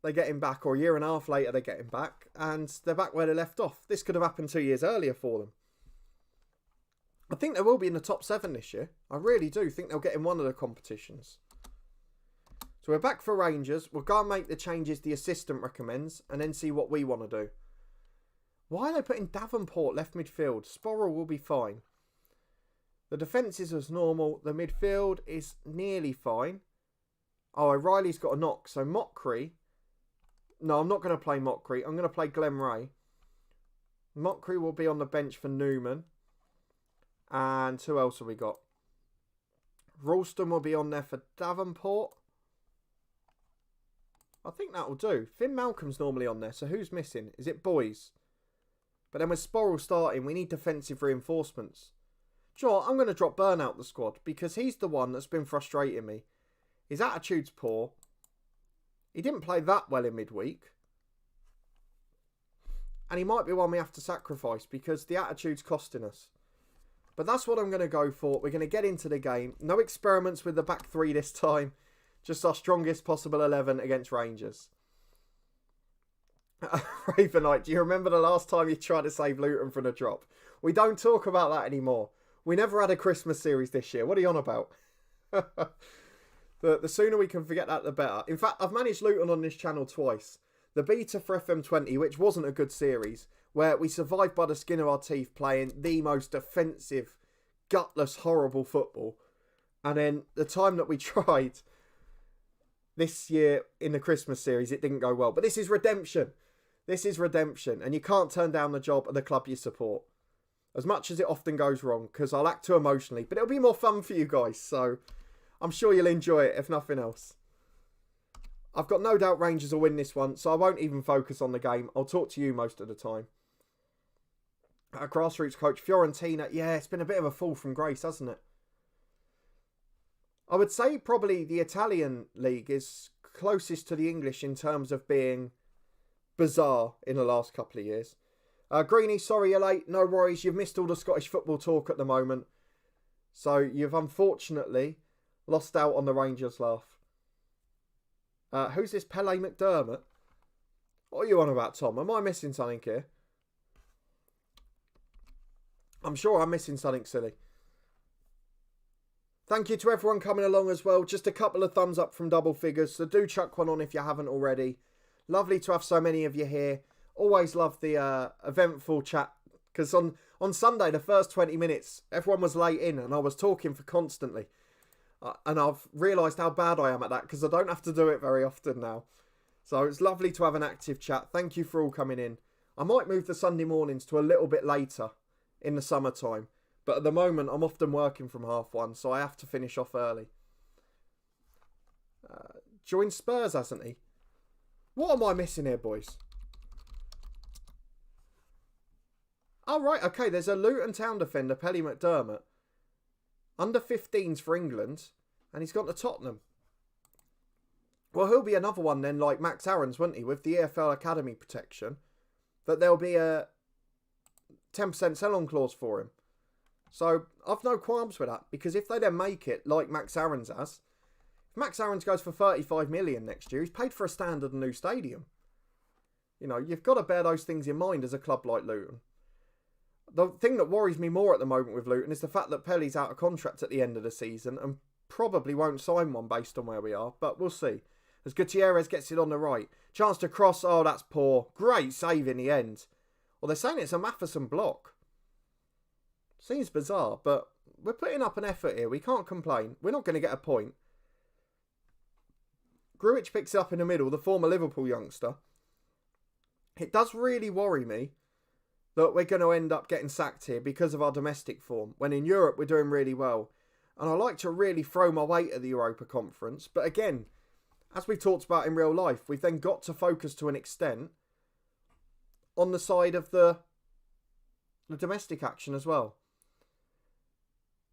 they get him back, or a year and a half later, they get him back. And they're back where they left off. This could have happened 2 years earlier for them. I think they will be in the top 7 this year. I really do think they'll get in one of the competitions. So we're back for Rangers. We'll go and make the changes the assistant recommends and then see what we want to do. Why are they putting Davenport left midfield? Sporrell will be fine. The defence is as normal. The midfield is nearly fine. Oh, O'Reilly's got a knock. So Mockery. No, I'm not going to play Mockery. I'm going to play Glenn Ray. Mockery will be on the bench for Newman. And who else have we got? Ralston will be on there for Davenport. I think that'll do. Finn Malcolm's normally on there, so who's missing? Is it Boys? But then with Sporrell starting, we need defensive reinforcements. Sure, I'm going to drop Burn out the squad because he's the one that's been frustrating me. His attitude's poor. He didn't play that well in midweek. And he might be one we have to sacrifice because the attitude's costing us. But that's what I'm going to go for. We're going to get into the game. No experiments with the back three this time. Just our strongest possible 11 against Rangers. Ravenite, do you remember the last time you tried to save Luton from a drop? We don't talk about that anymore. We never had a Christmas series this year. What are you on about? The sooner we can forget that, the better. In fact, I've managed Luton on this channel twice. The beta for FM20, which wasn't a good series, where we survived by the skin of our teeth playing the most offensive, gutless, horrible football. And then the time that we tried this year in the Christmas series, it didn't go well. But this is redemption. This is redemption. And you can't turn down the job of the club you support. As much as it often goes wrong, because I'll act too emotionally. But it'll be more fun for you guys. So I'm sure you'll enjoy it, if nothing else. I've got no doubt Rangers will win this one. So I won't even focus on the game. I'll talk to you most of the time. Our Grassroots coach, Fiorentina. Yeah, it's been a bit of a fall from grace, hasn't it? I would say probably the Italian league is closest to the English in terms of being bizarre in the last couple of years. Greenie, sorry you're late. No worries. You've missed all the Scottish football talk at the moment. So you've unfortunately lost out on the Rangers laugh. Who's this Pele McDermott? What are you on about, Tom? Am I missing something here? I'm sure I'm missing something silly. Thank you to everyone coming along as well. Just a couple of thumbs up from double figures. So do chuck one on if you haven't already. Lovely to have so many of you here. Always love the eventful chat. Because on Sunday, the first 20 minutes, everyone was late in and I was talking for constantly. And I've realised how bad I am at that because I don't have to do it very often now. So it's lovely to have an active chat. Thank you for all coming in. I might move the Sunday mornings to a little bit later in the summertime. But at the moment, I'm often working from 1:30, so I have to finish off early. Joined Spurs, hasn't he? What am I missing here, boys? Oh, right, okay, there's a Luton Town defender, Pele McDermott. Under 15s for England, and he's gone to Tottenham. Well, he'll be another one then, like Max Aarons, won't he, with the EFL Academy protection, that there'll be a 10% sell-on clause for him. So, I've no qualms with that, because if they then make it like Max Aarons has, if Max Aarons goes for 35 million next year, he's paid for a standard new stadium. You know, you've got to bear those things in mind as a club like Luton. The thing that worries me more at the moment with Luton is the fact that Pelly's out of contract at the end of the season and probably won't sign one based on where we are, but we'll see. As Gutierrez gets it on the right. Chance to cross, oh, that's poor. Great save in the end. Well, they're saying it's a Matheson block. Seems bizarre, but we're putting up an effort here. We can't complain. We're not going to get a point. Grujic picks it up in the middle, the former Liverpool youngster. It does really worry me that we're going to end up getting sacked here because of our domestic form, when in Europe we're doing really well. And I like to really throw my weight at the Europa Conference. But again, as we've talked about in real life, we've then got to focus to an extent on the side of the domestic action as well.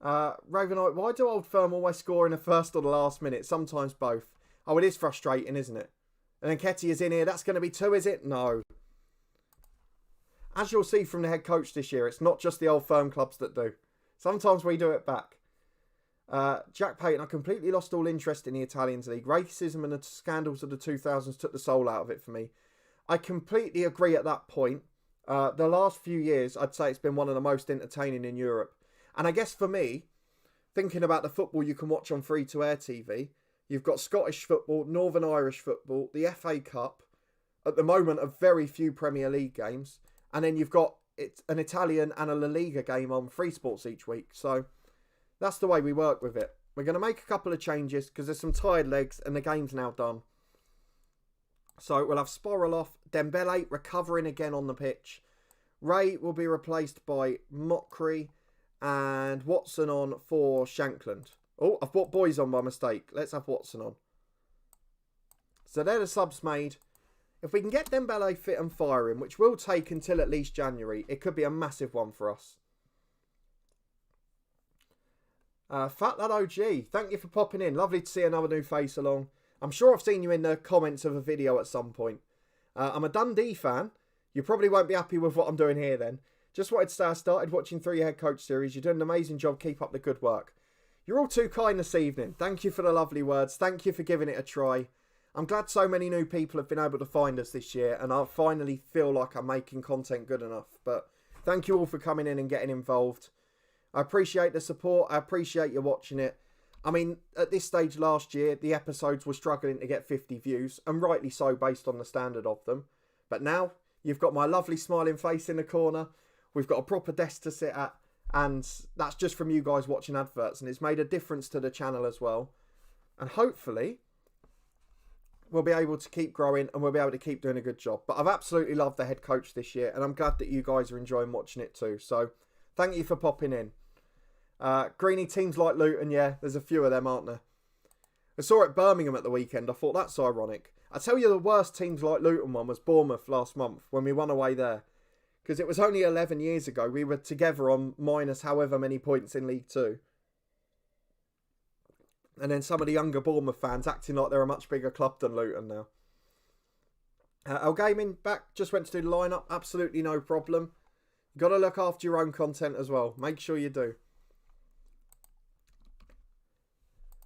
Ravenite, why do Old Firm always score in the first or the last minute? Sometimes both. Oh, it is frustrating, isn't it? And then Ketty is in here. That's going to be 2, is it? No. As you'll see from the head coach this year, it's not just the old firm clubs that do. Sometimes we do it back. Jack Payton, I completely lost all interest in the Italians league. Racism and the scandals of the 2000s took the soul out of it for me. I completely agree at that point. The last few years, I'd say it's been one of the most entertaining in Europe. And I guess for me, thinking about the football you can watch on free-to-air TV, you've got Scottish football, Northern Irish football, the FA Cup, at the moment a very few Premier League games, and then you've got an Italian and a La Liga game on Free Sports each week. So that's the way we work with it. We're going to make a couple of changes because there's some tired legs and the game's now done. So we'll have Sporrell off, Dembele recovering again on the pitch. Ray will be replaced by Mockery and Watson on for Shankland. Oh, I've brought Boys on by mistake. Let's have Watson on. So they're the subs made. If we can get Dembele fit and firing, which will take until at least January, it could be a massive one for us. Fat Lad OG, thank you for popping in. Lovely to see another new face along. I'm sure I've seen you in the comments of a video at some point. I'm a Dundee fan. You probably won't be happy with what I'm doing here then. Just wanted to say I started watching 3 Head Coach series. You're doing an amazing job. Keep up the good work. You're all too kind this evening. Thank you for the lovely words. Thank you for giving it a try. I'm glad so many new people have been able to find us this year, and I finally feel like I'm making content good enough. But thank you all for coming in and getting involved. I appreciate the support. I appreciate you watching it. I mean, at this stage last year, the episodes were struggling to get 50 views, and rightly so based on the standard of them. But now, you've got my lovely smiling face in the corner. We've got a proper desk to sit at, and that's just from you guys watching adverts, and it's made a difference to the channel as well. And hopefully, we'll be able to keep growing and we'll be able to keep doing a good job. But I've absolutely loved the head coach this year, and I'm glad that you guys are enjoying watching it too. So thank you for popping in. Greeny, teams like Luton, yeah, there's a few of them, aren't there? I saw it at Birmingham at the weekend. I thought that's ironic. I tell you, the worst teams like Luton one was Bournemouth last month when we won away there. Because it was only 11 years ago. We were together on minus however many points in League 2. And then some of the younger Bournemouth fans acting like they're a much bigger club than Luton now. Our gaming back, just went to do the lineup. Absolutely no problem. You've got to look after your own content as well. Make sure you do.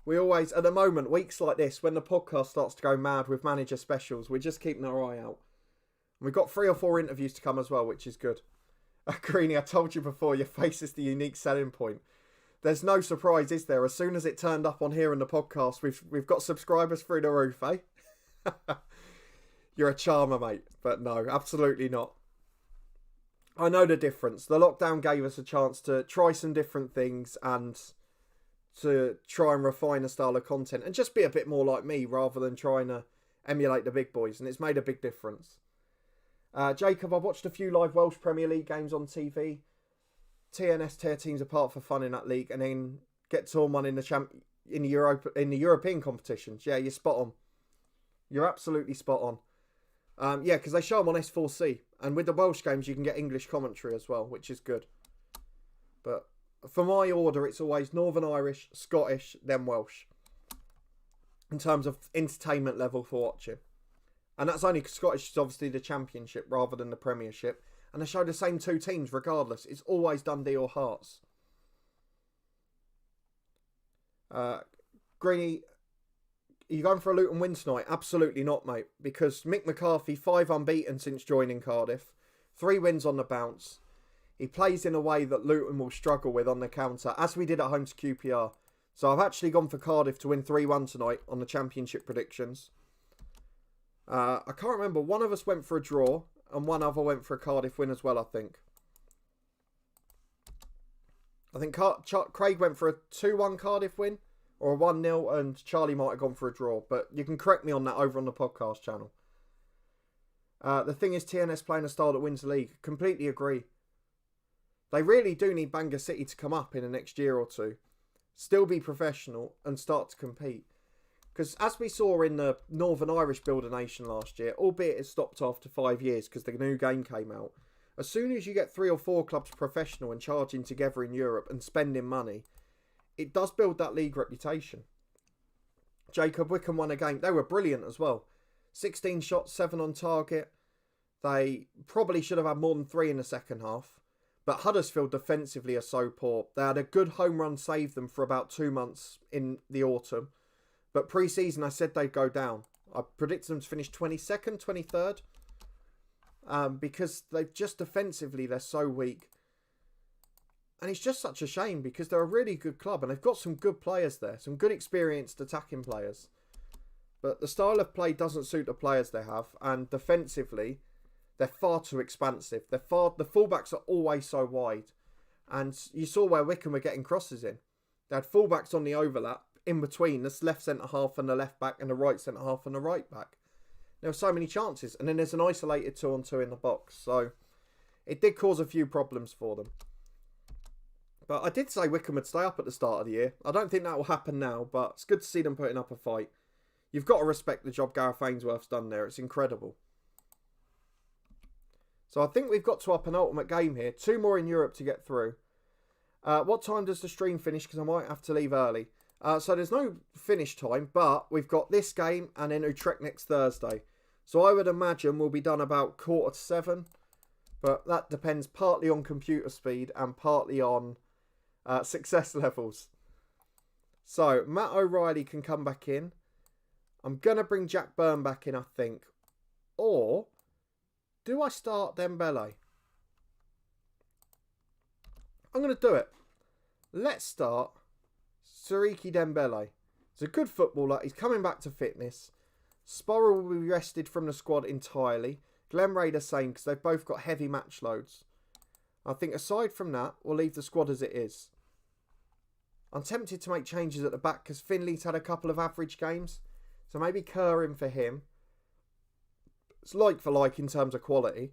We always, at the moment, weeks like this, when the podcast starts to go mad with manager specials, we're just keeping our eye out. We've got 3 or 4 interviews to come as well, which is good. Greeny, I told you before, your face is the unique selling point. There's no surprise, is there? As soon as it turned up on here in the podcast, we've got subscribers through the roof, eh? You're a charmer, mate. But no, absolutely not. I know the difference. The lockdown gave us a chance to try some different things and to try and refine a style of content and just be a bit more like me rather than trying to emulate the big boys. And it's made a big difference. Jacob, I've watched a few live Welsh Premier League games on TV. TNS tear teams apart for fun in that league, and then get Tormon in the European competitions. Yeah, you're spot on. You're absolutely spot on. Yeah, because they show them on S4C, and with the Welsh games you can get English commentary as well, which is good. But for my order, it's always Northern Irish, Scottish, then Welsh. In terms of entertainment level for watching. And that's only because Scottish is obviously the Championship rather than the Premiership. And they show the same 2 teams regardless. It's always Dundee or Hearts. Greeny, are you going for a Luton win tonight? Absolutely not, mate. Because Mick McCarthy, 5 unbeaten since joining Cardiff. 3 wins on the bounce. He plays in a way that Luton will struggle with on the counter, as we did at home to QPR. So I've actually gone for Cardiff to win 3-1 tonight on the Championship predictions. I can't remember. One of us went for a draw, and one other went for a Cardiff win as well, I think. I think Craig went for a 2-1 Cardiff win, or a 1-0, and Charlie might have gone for a draw. But you can correct me on that over on the podcast channel. The thing is, TNS playing a style that wins the league. Completely agree. They really do need Bangor City to come up in the next year or two. Still be professional and start to compete. Because as we saw in the Northern Irish Builder Nation last year, albeit it stopped after 5 years because the new game came out, as soon as you get 3 or 4 clubs professional and charging together in Europe and spending money, it does build that league reputation. Jacob, Wickham won a game. They were brilliant as well. 16 shots, 7 on target. They probably should have had more than 3 in the second half. But Huddersfield defensively are so poor. They had a good home run save them for about 2 months in the autumn. But pre-season, I said they'd go down. I predicted them to finish 22nd, 23rd. Because they've just defensively, they're so weak. And it's just such a shame because they're a really good club. And they've got some good players there. Some good experienced attacking players. But the style of play doesn't suit the players they have. And defensively, they're far too expansive. The fullbacks are always so wide. And you saw where Wickham were getting crosses in. They had fullbacks on the overlap in between the left centre-half and the left-back and the right centre-half and the right-back. There were so many chances. And then there's an isolated 2-on-2 in the box. So it did cause a few problems for them. But I did say Wickham would stay up at the start of the year. I don't think that will happen now, but it's good to see them putting up a fight. You've got to respect the job Gareth Ainsworth's done there. It's incredible. So I think we've got to our penultimate game here. 2 more in Europe to get through. What time does the stream finish? Because I might have to leave early. So there's no finish time, but we've got this game and then Utrecht next Thursday. So I would imagine we'll be done about 6:45. But that depends partly on computer speed and partly on success levels. So Matt O'Reilly can come back in. I'm going to bring Jack Byrne back in, I think. Or do I start Dembele? I'm going to do it. Let's start Siriki Dembele. He's a good footballer. He's coming back to fitness. Sporrell will be rested from the squad entirely. Glen Ray the same because they've both got heavy match loads. I think aside from that, we'll leave the squad as it is. I'm tempted to make changes at the back because Finley's had a couple of average games. So maybe Kerr in for him. It's like for like in terms of quality.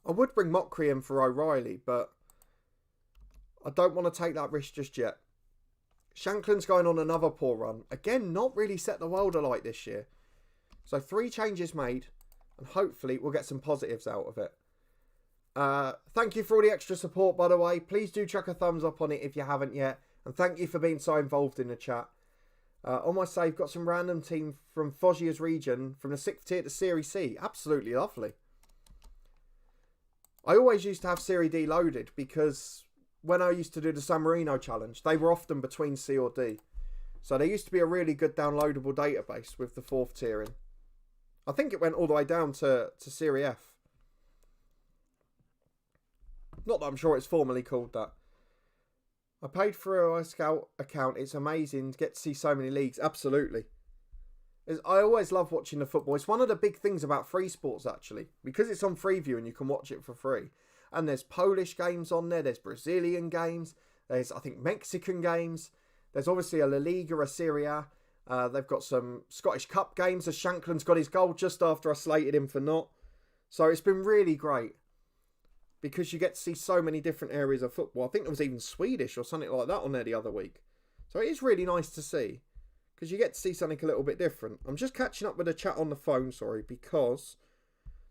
I would bring Mockery in for O'Reilly, but I don't want to take that risk just yet. Shankland's going on another poor run. Again, not really set the world alight this year. So 3 changes made, and hopefully we'll get some positives out of it. Thank you for all the extra support, by the way. Please do chuck a thumbs up on it if you haven't yet. And thank you for being so involved in the chat. On my save, got some random team from Foggia's region, from the 6th tier to Serie C. Absolutely lovely. I always used to have Serie D loaded because when I used to do the San Marino challenge, they were often between C or D. So there used to be a really good downloadable database with the 4th tier in. I think it went all the way down to Serie F. Not that I'm sure it's formally called that. I paid for a Scout account. It's amazing to get to see so many leagues. Absolutely. I always love watching the football. It's one of the big things about free sports, actually. Because it's on Freeview and you can watch it for free. And there's Polish games on there. There's Brazilian games. There's, I think, Mexican games. There's obviously a La Liga, a Serie A. They've got some Scottish Cup games as Shankland's got his goal just after I slated him for not. So it's been really great. Because you get to see so many different areas of football. I think there was even Swedish or something like that on there the other week. So it is really nice to see. Because you get to see something a little bit different. I'm just catching up with the chat on the phone, sorry. Because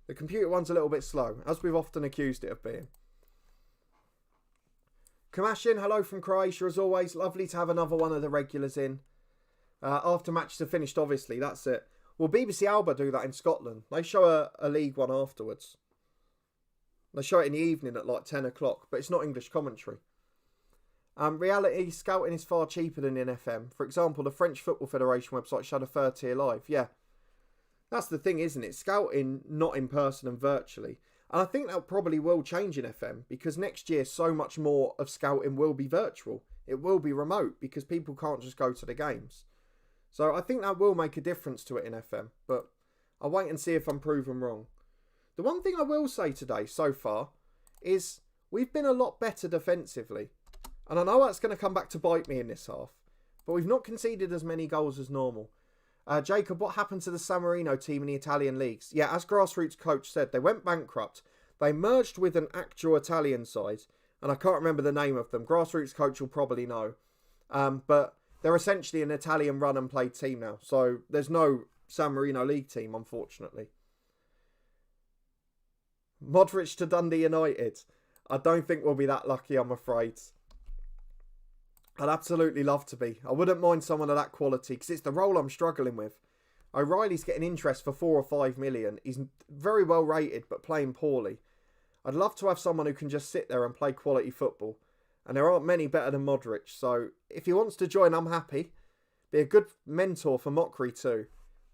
the computer one's a little bit slow. As we've often accused it of being. Kamashin, hello from Croatia as always. Lovely to have another one of the regulars in. After matches are finished, obviously. That's it. Well, BBC Alba do that in Scotland. They show a League One afterwards. They show it in the evening at like 10 o'clock, but it's not English commentary. Reality scouting is far cheaper than in FM. For example, the French Football Federation website showed a 3rd tier live. Yeah, that's the thing, isn't it? Scouting not in person and virtually. And I think that probably will change in FM because next year so much more of scouting will be virtual. It will be remote because people can't just go to the games. So I think that will make a difference to it in FM, but I'll wait and see if I'm proven wrong. The one thing I will say today so far is we've been a lot better defensively. And I know that's going to come back to bite me in this half. But we've not conceded as many goals as normal. Jacob, what happened to the San Marino team in the Italian leagues? Yeah, as Grassroots coach said, they went bankrupt. They merged with an actual Italian side. And I can't remember the name of them. Grassroots coach will probably know. But they're essentially an Italian run and play team now. So there's no San Marino league team, unfortunately. Modric to Dundee United. I don't think we'll be that lucky, I'm afraid. I'd absolutely love to be. I wouldn't mind someone of that quality because it's the role I'm struggling with. O'Reilly's getting interest for 4 or 5 million. He's very well rated, but playing poorly. I'd love to have someone who can just sit there and play quality football. And there aren't many better than Modric. So if he wants to join, I'm happy. Be a good mentor for Mokri too.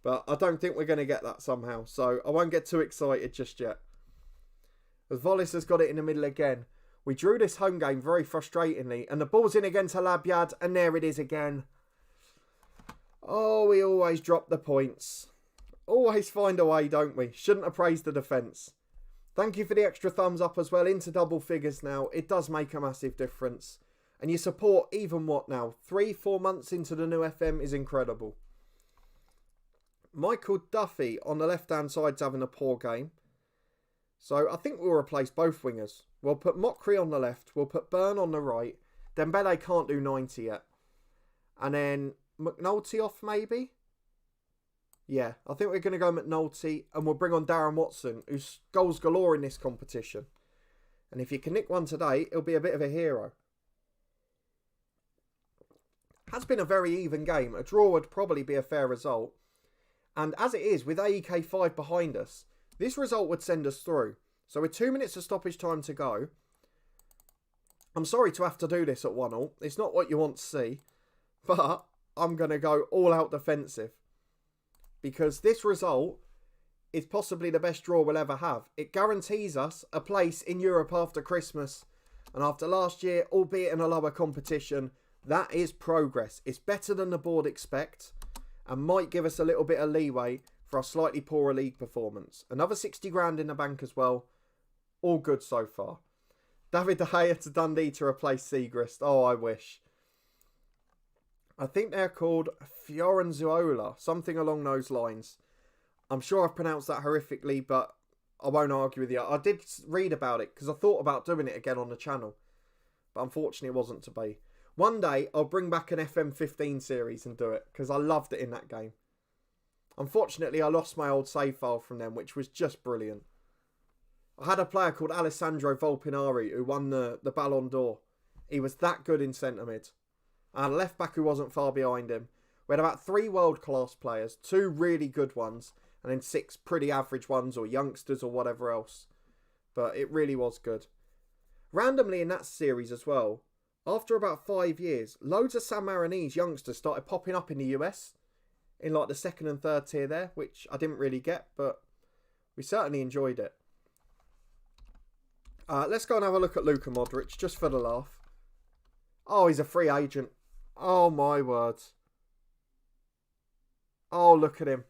But I don't think we're going to get that somehow. So I won't get too excited just yet. As Volis has got it in the middle again. We drew this home game very frustratingly. And the ball's in again to Labyad. And there it is again. Oh, we always drop the points. Always find a way, don't we? Shouldn't have praised the defence. Thank you for the extra thumbs up as well. Into double figures now. It does make a massive difference. And your support, even what now? 3-4 months into the new FM is incredible. Michael Duffy on the left-hand side's having a poor game. So I think we'll replace both wingers. We'll put Mokri on the left. We'll put Byrne on the right. Dembele can't do 90 yet. And then McNulty off maybe? Yeah, I think we're going to go McNulty and we'll bring on Darren Watson, who's goals galore in this competition. And if you can nick one today, he'll be a bit of a hero. Has been a very even game. A draw would probably be a fair result. And as it is, with AEK 5 behind us, this result would send us through. So with 2 minutes of stoppage time to go, I'm sorry to have to do this at 1-1. It's not what you want to see. But I'm going to go all out defensive. Because this result is possibly the best draw we'll ever have. It guarantees us a place in Europe after Christmas. And after last year, albeit in a lower competition, that is progress. It's better than the board expect. And might give us a little bit of leeway for a slightly poorer league performance. Another 60 grand in the bank as well. All good so far. David De Gea to Dundee to replace Segrist. Oh, I wish. I think they're called Fiorenzuola, something along those lines. I'm sure I've pronounced that horrifically, but I won't argue with you. I did read about it because I thought about doing it again on the channel. But unfortunately it wasn't to be. One day I'll bring back an FM15 series and do it because I loved it in that game. Unfortunately I lost my old save file from them, which was just brilliant. I had a player called Alessandro Volpinari who won the Ballon d'Or. He was that good in centre mid. I had a left back who wasn't far behind him. We had about 3 world-class players, 2 really good ones, and then 6 pretty average ones or youngsters or whatever else. But it really was good. Randomly in that series as well, after about 5 years, loads of San Marinese youngsters started popping up in the US. In like the 2nd and 3rd tier there, which I didn't really get, but we certainly enjoyed it. Let's go and have a look at Luka Modric, just for the laugh. Oh, he's a free agent. Oh, my words. Oh, look at him.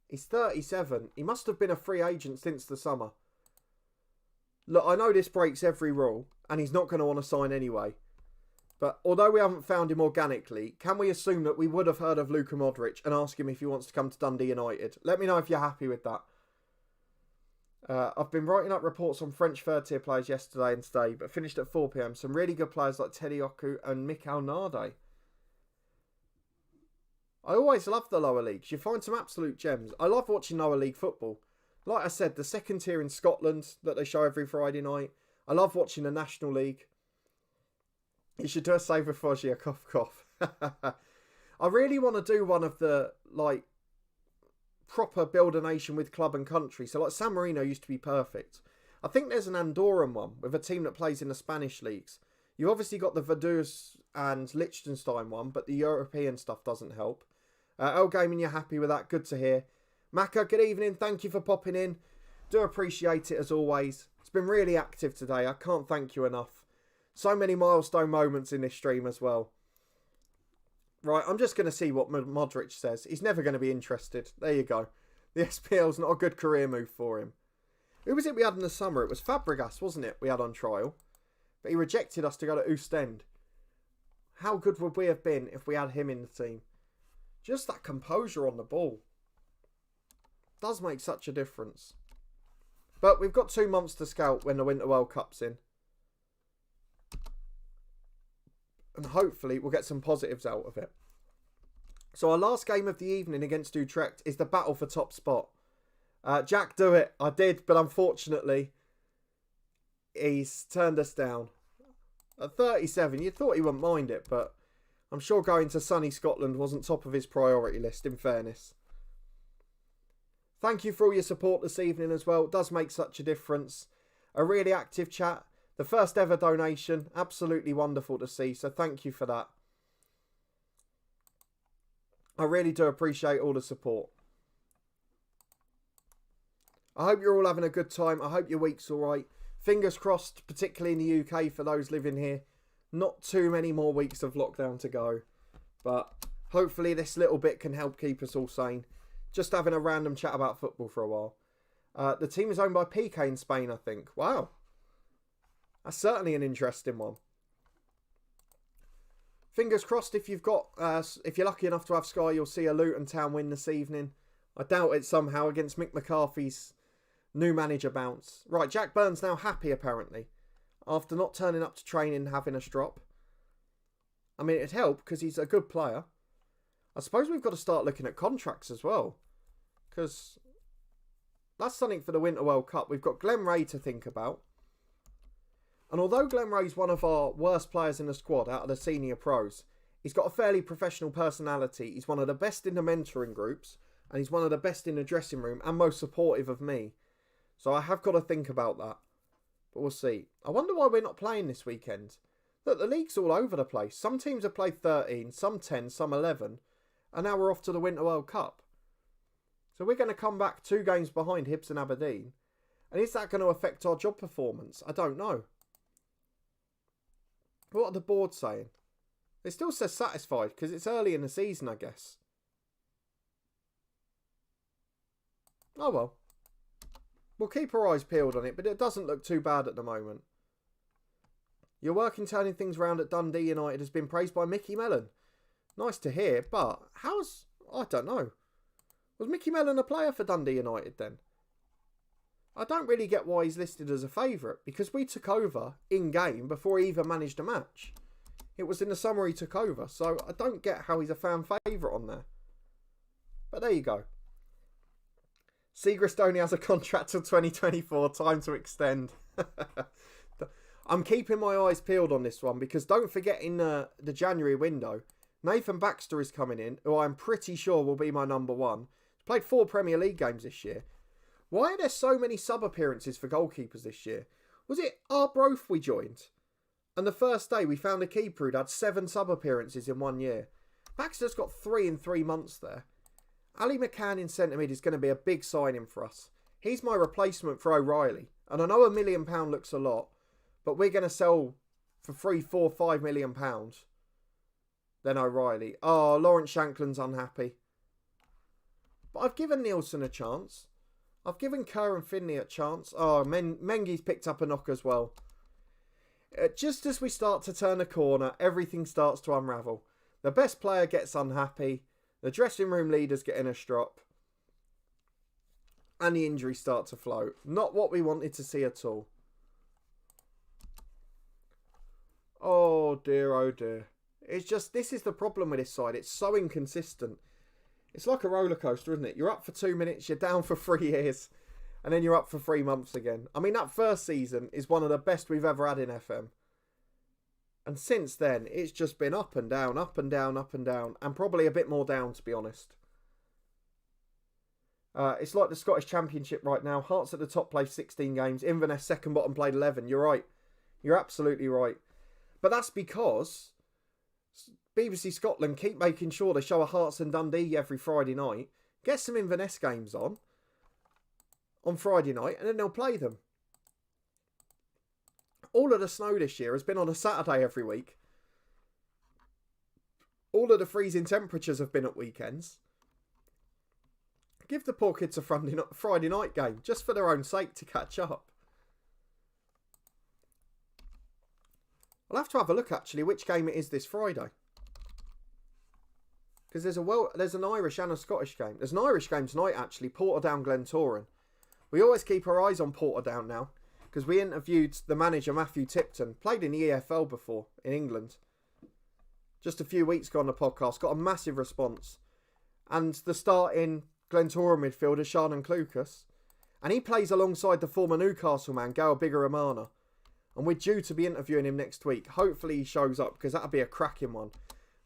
He's 37. He must have been a free agent since the summer. Look, I know this breaks every rule, and he's not going to want to sign anyway. But although we haven't found him organically, can we assume that we would have heard of Luka Modric and ask him if he wants to come to Dundee United? Let me know if you're happy with that. I've been writing up reports on French third-tier players yesterday and today, but finished at 4 PM. Some really good players like Teddy Oku and Mikel Nade. I always love the lower leagues. You find some absolute gems. I love watching lower league football. Like I said, the 2nd tier in Scotland that they show every Friday night. I love watching the National League. You should do a save with Foggia, cough cough. I really want to do one of the, like, proper build a nation with club and country. So like San Marino used to be perfect. I think there's an Andorran one with a team that plays in the Spanish leagues. You've obviously got the Vaduz and Liechtenstein one, but the European stuff doesn't help. El Gaming, you're happy with that. Good to hear. Maka, good evening. Thank you for popping in. Do appreciate it as always. It's been really active today. I can't thank you enough. So many milestone moments in this stream as well. Right, I'm just going to see what Modric says. He's never going to be interested. There you go. The SPL's not a good career move for him. Who was it we had in the summer? It was Fabregas, wasn't it, we had on trial? But he rejected us to go to Ostend. How good would we have been if we had him in the team? Just that composure on the ball. Does make such a difference. But we've got 2 months to scout when the Winter World Cup's in. And hopefully we'll get some positives out of it. So our last game of the evening against Utrecht is the battle for top spot. Jack, do it. I did, but unfortunately, he's turned us down. At 37, you thought he wouldn't mind it, but I'm sure going to sunny Scotland wasn't top of his priority list, in fairness. Thank you for all your support this evening as well. It does make such a difference. A really active chat. The first ever donation. Absolutely wonderful to see. So thank you for that. I really do appreciate all the support. I hope you're all having a good time. I hope your week's alright. Fingers crossed, particularly in the UK for those living here. Not too many more weeks of lockdown to go. But hopefully this little bit can help keep us all sane. Just having a random chat about football for a while. The team is owned by PK in Spain, I think. Wow. That's certainly an interesting one. Fingers crossed if you've got, if you're lucky enough to have Sky, you'll see a Luton Town win this evening. I doubt it somehow against Mick McCarthy's new manager bounce. Right, Jack Byrne's now happy apparently. After not turning up to training and having a strop. I mean, it'd help because he's a good player. I suppose we've got to start looking at contracts as well. Because that's something for the Winter World Cup. We've got Glenn Ray to think about. And although Glenn Ray's one of our worst players in the squad out of the senior pros, he's got a fairly professional personality. He's one of the best in the mentoring groups. And he's one of the best in the dressing room and most supportive of me. So I have got to think about that. But we'll see. I wonder why we're not playing this weekend. Look, the league's all over the place. Some teams have played 13, some 10, some 11. And now we're off to the Winter World Cup. So we're going to come back 2 games behind Hibs and Aberdeen. And is that going to affect our job performance? I don't know. What are the boards saying? It still says satisfied because it's early in the season, I guess. Oh well. We'll keep our eyes peeled on it, but it doesn't look too bad at the moment. Your work in turning things around at Dundee United has been praised by Mickey Mellon. Nice to hear, but I don't know. Was Mickey Mellon a player for Dundee United then? I don't really get why he's listed as a favourite, because we took over in-game before he even managed a match. It was in the summer he took over, so I don't get how he's a fan favourite on there. But there you go. Segrist only has a contract till 2024, time to extend. I'm keeping my eyes peeled on this one, because don't forget in the January window, Nathan Baxter is coming in, who I'm pretty sure will be my number 1. He's played 4 Premier League games this year. Why are there so many sub-appearances for goalkeepers this year? Was it Arbroath we joined? And the first day we found a keeper who'd had 7 sub-appearances in 1 year. Baxter's got 3 in 3 months there. Ali McCann in centre mid is going to be a big signing for us. He's my replacement for O'Reilly. And I know £1 million looks a lot, but we're going to sell for 3, 4, 5 million pounds. Then O'Reilly. Oh, Lawrence Shankland's unhappy. But I've given Nielsen a chance. I've given Kerr and Finley a chance. Oh, Mengi's picked up a knock as well. Just as we start to turn a corner, everything starts to unravel. The best player gets unhappy. The dressing room leaders get in a strop. And the injuries start to flow. Not what we wanted to see at all. Oh dear, oh dear. It's just, this is the problem with this side. It's so inconsistent. It's like a roller coaster, isn't it? You're up for 2 minutes, you're down for 3 years, and then you're up for 3 months again. I mean, that first season is one of the best we've ever had in FM. And since then, it's just been up and down, up and down, up and down, and probably a bit more down, to be honest. It's like the Scottish Championship right now. Hearts at the top played 16 games. Inverness second bottom played 11. You're right. You're absolutely right. But that's because BBC Scotland keep making sure they show a Hearts and Dundee every Friday night. Get some Inverness games on Friday night, and then they'll play them. All of the snow this year has been on a Saturday every week. All of the freezing temperatures have been at weekends. Give the poor kids a Friday night game, just for their own sake, to catch up. I'll have to have a look, actually, which game it is this Friday. Because there's an Irish and a Scottish game. There's an Irish game tonight, actually, Portadown Glentoran. We always keep our eyes on Portadown now, because we interviewed the manager, Matthew Tipton. Played in the EFL before, in England. Just a few weeks ago on the podcast. Got a massive response. And the starting Glentoran midfielder, Shannon Clucas. And he plays alongside the former Newcastle man, Gail Bigaramana. And we're due to be interviewing him next week. Hopefully he shows up, because that'll be a cracking one.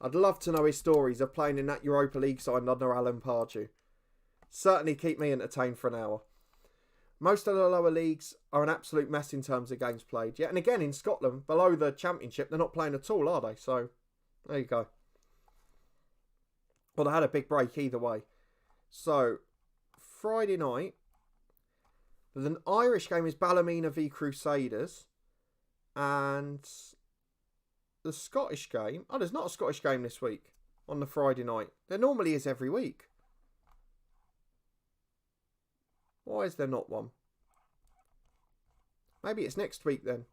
I'd love to know his stories of playing in that Europa League side under Alan Pardew. Certainly keep me entertained for an hour. Most of the lower leagues are an absolute mess in terms of games played. Yet and again in Scotland, below the Championship, they're not playing at all, are they? So, there you go. Well, they had a big break either way. So, Friday night, the Irish game is Ballymena v Crusaders. And the Scottish game... Oh, there's not a Scottish game this week on the Friday night. There normally is every week. Why is there not one? Maybe it's next week then.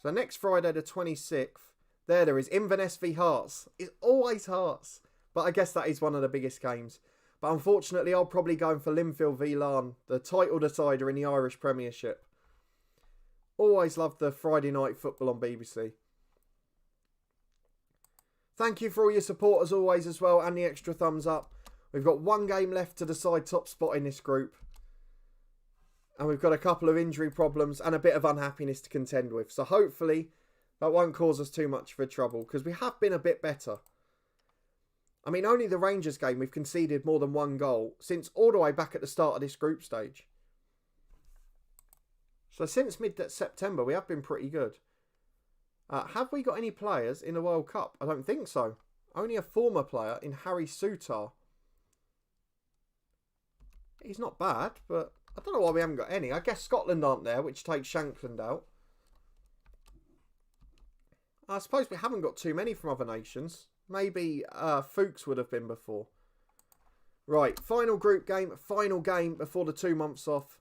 So next Friday the 26th, there is Inverness v Hearts. It's always Hearts. But I guess that is one of the biggest games. But unfortunately, I'll probably go for Linfield v Larne, the title decider in the Irish Premiership. Always love the Friday night football on BBC. Thank you for all your support as always as well, and the extra thumbs up. We've got one game left to decide top spot in this group. And we've got a couple of injury problems and a bit of unhappiness to contend with. So hopefully that won't cause us too much of a trouble, because we have been a bit better. I mean, only the Rangers game we've conceded more than one goal since all the way back at the start of this group stage. So since mid-September, we have been pretty good. Have we got any players in the World Cup? I don't think so. Only a former player in Harry Souttar. He's not bad, but I don't know why we haven't got any. I guess Scotland aren't there, which takes Shankland out. I suppose we haven't got too many from other nations. Maybe Fuchs would have been before. Right, final group game, final game before the 2 months off.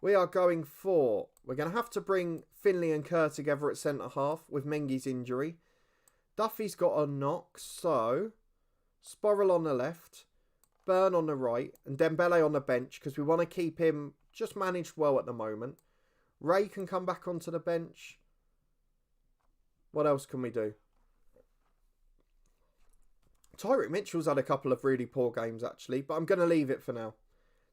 We are going for... We're going to have to bring Finlay and Kerr together at centre-half with Mengi's injury. Duffy's got a knock, so... Sporrell on the left, Byrne on the right, and Dembele on the bench, because we want to keep him just managed well at the moment. Ray can come back onto the bench. What else can we do? Tyrick Mitchell's had a couple of really poor games, actually, but I'm going to leave it for now.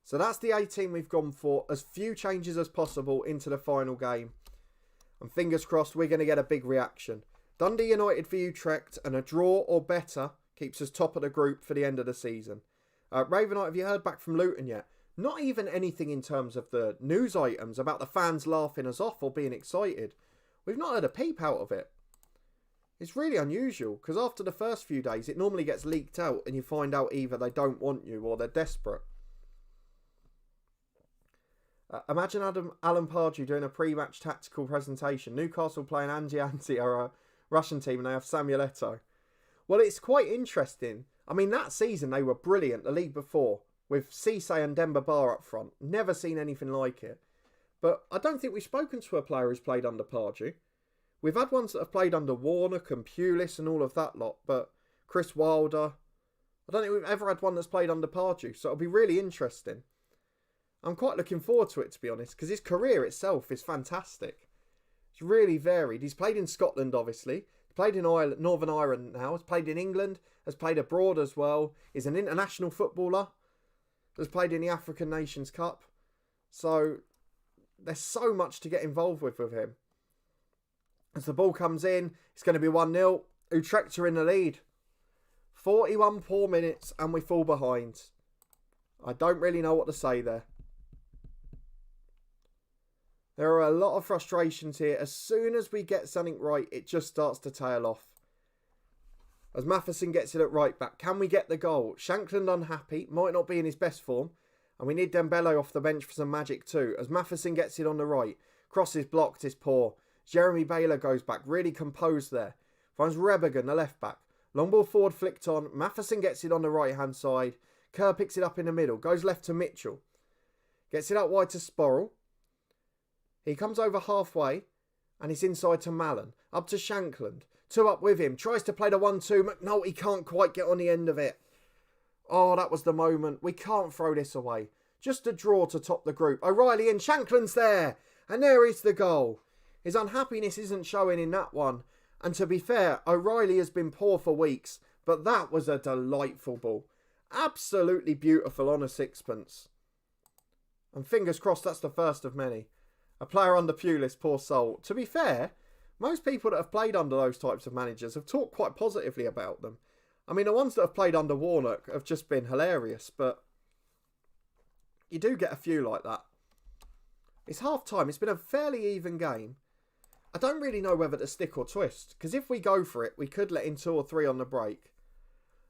So that's the 18 we've gone for. As few changes as possible into the final game. And fingers crossed we're going to get a big reaction. Dundee United v Utrecht, and a draw or better keeps us top of the group for the end of the season. Ravenite, have you heard back from Luton yet? Not even anything in terms of the news items about the fans laughing us off or being excited. We've not heard a peep out of it. It's really unusual, because after the first few days it normally gets leaked out and you find out either they don't want you or they're desperate. Imagine Alan Pardew doing a pre-match tactical presentation. Newcastle playing Anti are a Russian team and they have Samuel Eto'o. Well, it's quite interesting. I mean, that season they were brilliant, the league before, with Cisse and Demba Ba up front. Never seen anything like it. But I don't think we've spoken to a player who's played under Pardew. We've had ones that have played under Warnock and Pulis and all of that lot, but Chris Wilder, I don't think we've ever had one that's played under Pardew, so it'll be really interesting. I'm quite looking forward to it, to be honest, because his career itself is fantastic. It's really varied. He's played in Scotland, obviously. He's played in Ireland, Northern Ireland now. He's played in England. Has played abroad as well. He's an international footballer. Has played in the African Nations Cup. So there's so much to get involved with him. As the ball comes in, it's going to be 1-0. Utrecht are in the lead. 41 poor minutes and we fall behind. I don't really know what to say there. There are a lot of frustrations here. As soon as we get something right, it just starts to tail off. As Matheson gets it at right back, can we get the goal? Shankland unhappy, might not be in his best form. And we need Dembele off the bench for some magic too. As Matheson gets it on the right, cross is blocked, is poor. Jeremy Baylor goes back, really composed there. Finds Rebergan, the left back. Long ball forward flicked on. Matheson gets it on the right hand side. Kerr picks it up in the middle, goes left to Mitchell. Gets it out wide to Sporrell. He comes over halfway and he's inside to Mallon. Up to Shankland. Two up with him. Tries to play the 1-2. McNulty can't quite get on the end of it. Oh, that was the moment. We can't throw this away. Just a draw to top the group. O'Reilly in. Shankland's there. And there is the goal. His unhappiness isn't showing in that one. And to be fair, O'Reilly has been poor for weeks. But that was a delightful ball. Absolutely beautiful on a sixpence. And fingers crossed that's the first of many. A player under Pulis, poor soul. To be fair, most people that have played under those types of managers have talked quite positively about them. I mean, the ones that have played under Warnock have just been hilarious, but you do get a few like that. It's half time. It's been a fairly even game. I don't really know whether to stick or twist, because if we go for it, we could let in 2 or 3 on the break.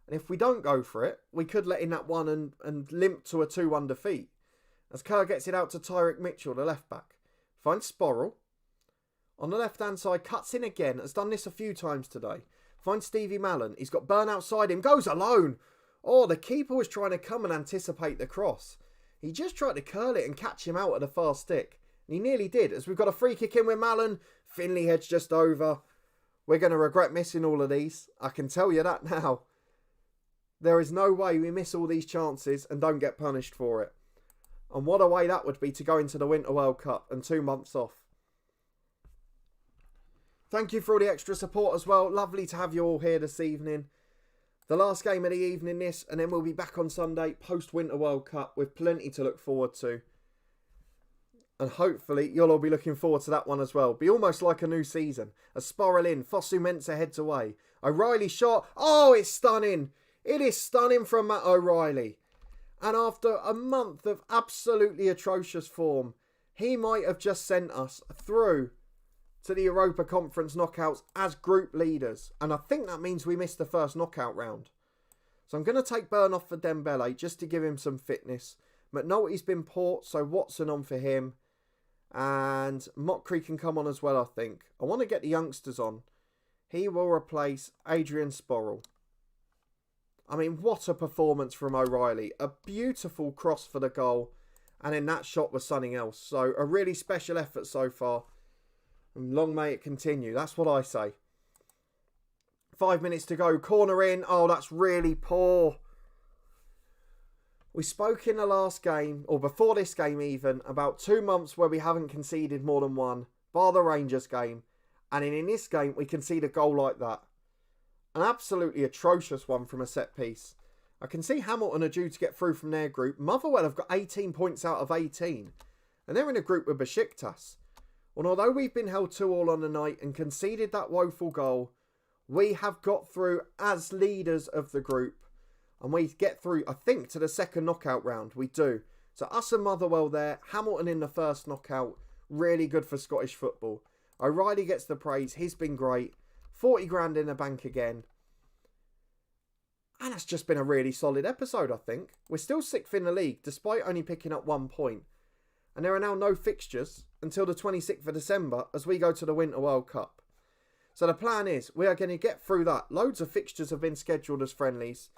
And if we don't go for it, we could let in that one and limp to a 2-1 defeat. As Kerr gets it out to Tyrick Mitchell, the left back. Finds Sporrell. On the left-hand side, cuts in again. Has done this a few times today. Finds Stevie Mallon. He's got Burn outside him. Goes alone. Oh, the keeper was trying to come and anticipate the cross. He just tried to curl it and catch him out at the far stick. And he nearly did, as we've got a free kick in with Mallon. Finley heads just over. We're going to regret missing all of these. I can tell you that now. There is no way we miss all these chances and don't get punished for it. And what a way that would be to go into the Winter World Cup and 2 months off. Thank you for all the extra support as well. Lovely to have you all here this evening. The last game of the evening this, and then we'll be back on Sunday post-Winter World Cup with plenty to look forward to. And hopefully you'll all be looking forward to that one as well. Be almost like a new season. A Sporrell in, Fosu Mensah heads away. O'Reilly shot. Oh, it's stunning. It is stunning from Matt O'Reilly. And after a month of absolutely atrocious form, he might have just sent us through to the Europa Conference knockouts as group leaders. And I think that means we missed the first knockout round. So I'm going to take Burn off for Dembele just to give him some fitness. McNulty's been poor, so Watson on for him. And Mockery can come on as well, I think. I want to get the youngsters on. He will replace Adrian Sporrell. I mean, what a performance from O'Reilly. A beautiful cross for the goal. And then that shot was something else. So a really special effort so far. And long may it continue. That's what I say. 5 minutes to go. Corner in. Oh, that's really poor. We spoke in the last game, or before this game even, about 2 months where we haven't conceded more than one, bar the Rangers game. And in this game, we concede a goal like that. An absolutely atrocious one from a set piece. I can see Hamilton are due to get through from their group. Motherwell have got 18 points out of 18. And they're in a group with Besiktas. And although we've been held 2-2 on the night and conceded that woeful goal, we have got through as leaders of the group. And we get through, I think, to the second knockout round. We do. So us and Motherwell there. Hamilton in the first knockout. Really good for Scottish football. O'Reilly gets the praise. He's been great. 40 grand in the bank again. And that's just been a really solid episode, I think. We're still 6th in the league, despite only picking up 1 point. And there are now no fixtures until the 26th of December as we go to the Winter World Cup. So the plan is, we are going to get through that. Loads of fixtures have been scheduled as friendlies.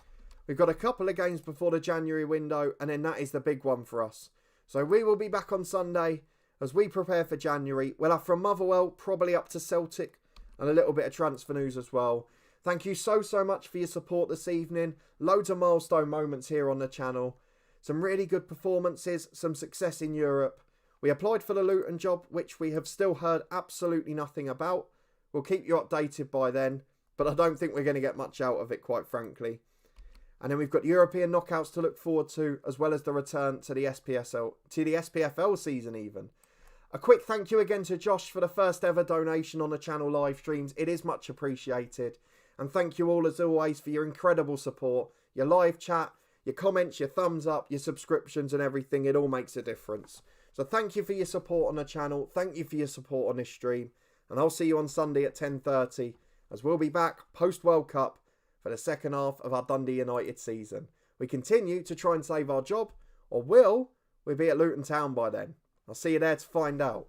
We've got a couple of games before the January window, and then that is the big one for us. So we will be back on Sunday as we prepare for January. We'll have from Motherwell, probably up to Celtic, and a little bit of transfer news as well. Thank you so much for your support this evening. Loads of milestone moments here on the channel. Some really good performances, some success in Europe. We applied for the Luton job, which we have still heard absolutely nothing about. We'll keep you updated by then, but I don't think we're going to get much out of it, quite frankly. And then we've got European knockouts to look forward to, as well as the return to the SPFL season even. A quick thank you again to Josh for the first ever donation on the channel live streams. It is much appreciated. And thank you all as always for your incredible support, your live chat, your comments, your thumbs up, your subscriptions and everything. It all makes a difference. So thank you for your support on the channel. Thank you for your support on this stream. And I'll see you on Sunday at 10:30 as we'll be back post-World Cup for the second half of our Dundee United season. We continue to try and save our job, or will we be at Luton Town by then? I'll see you there to find out.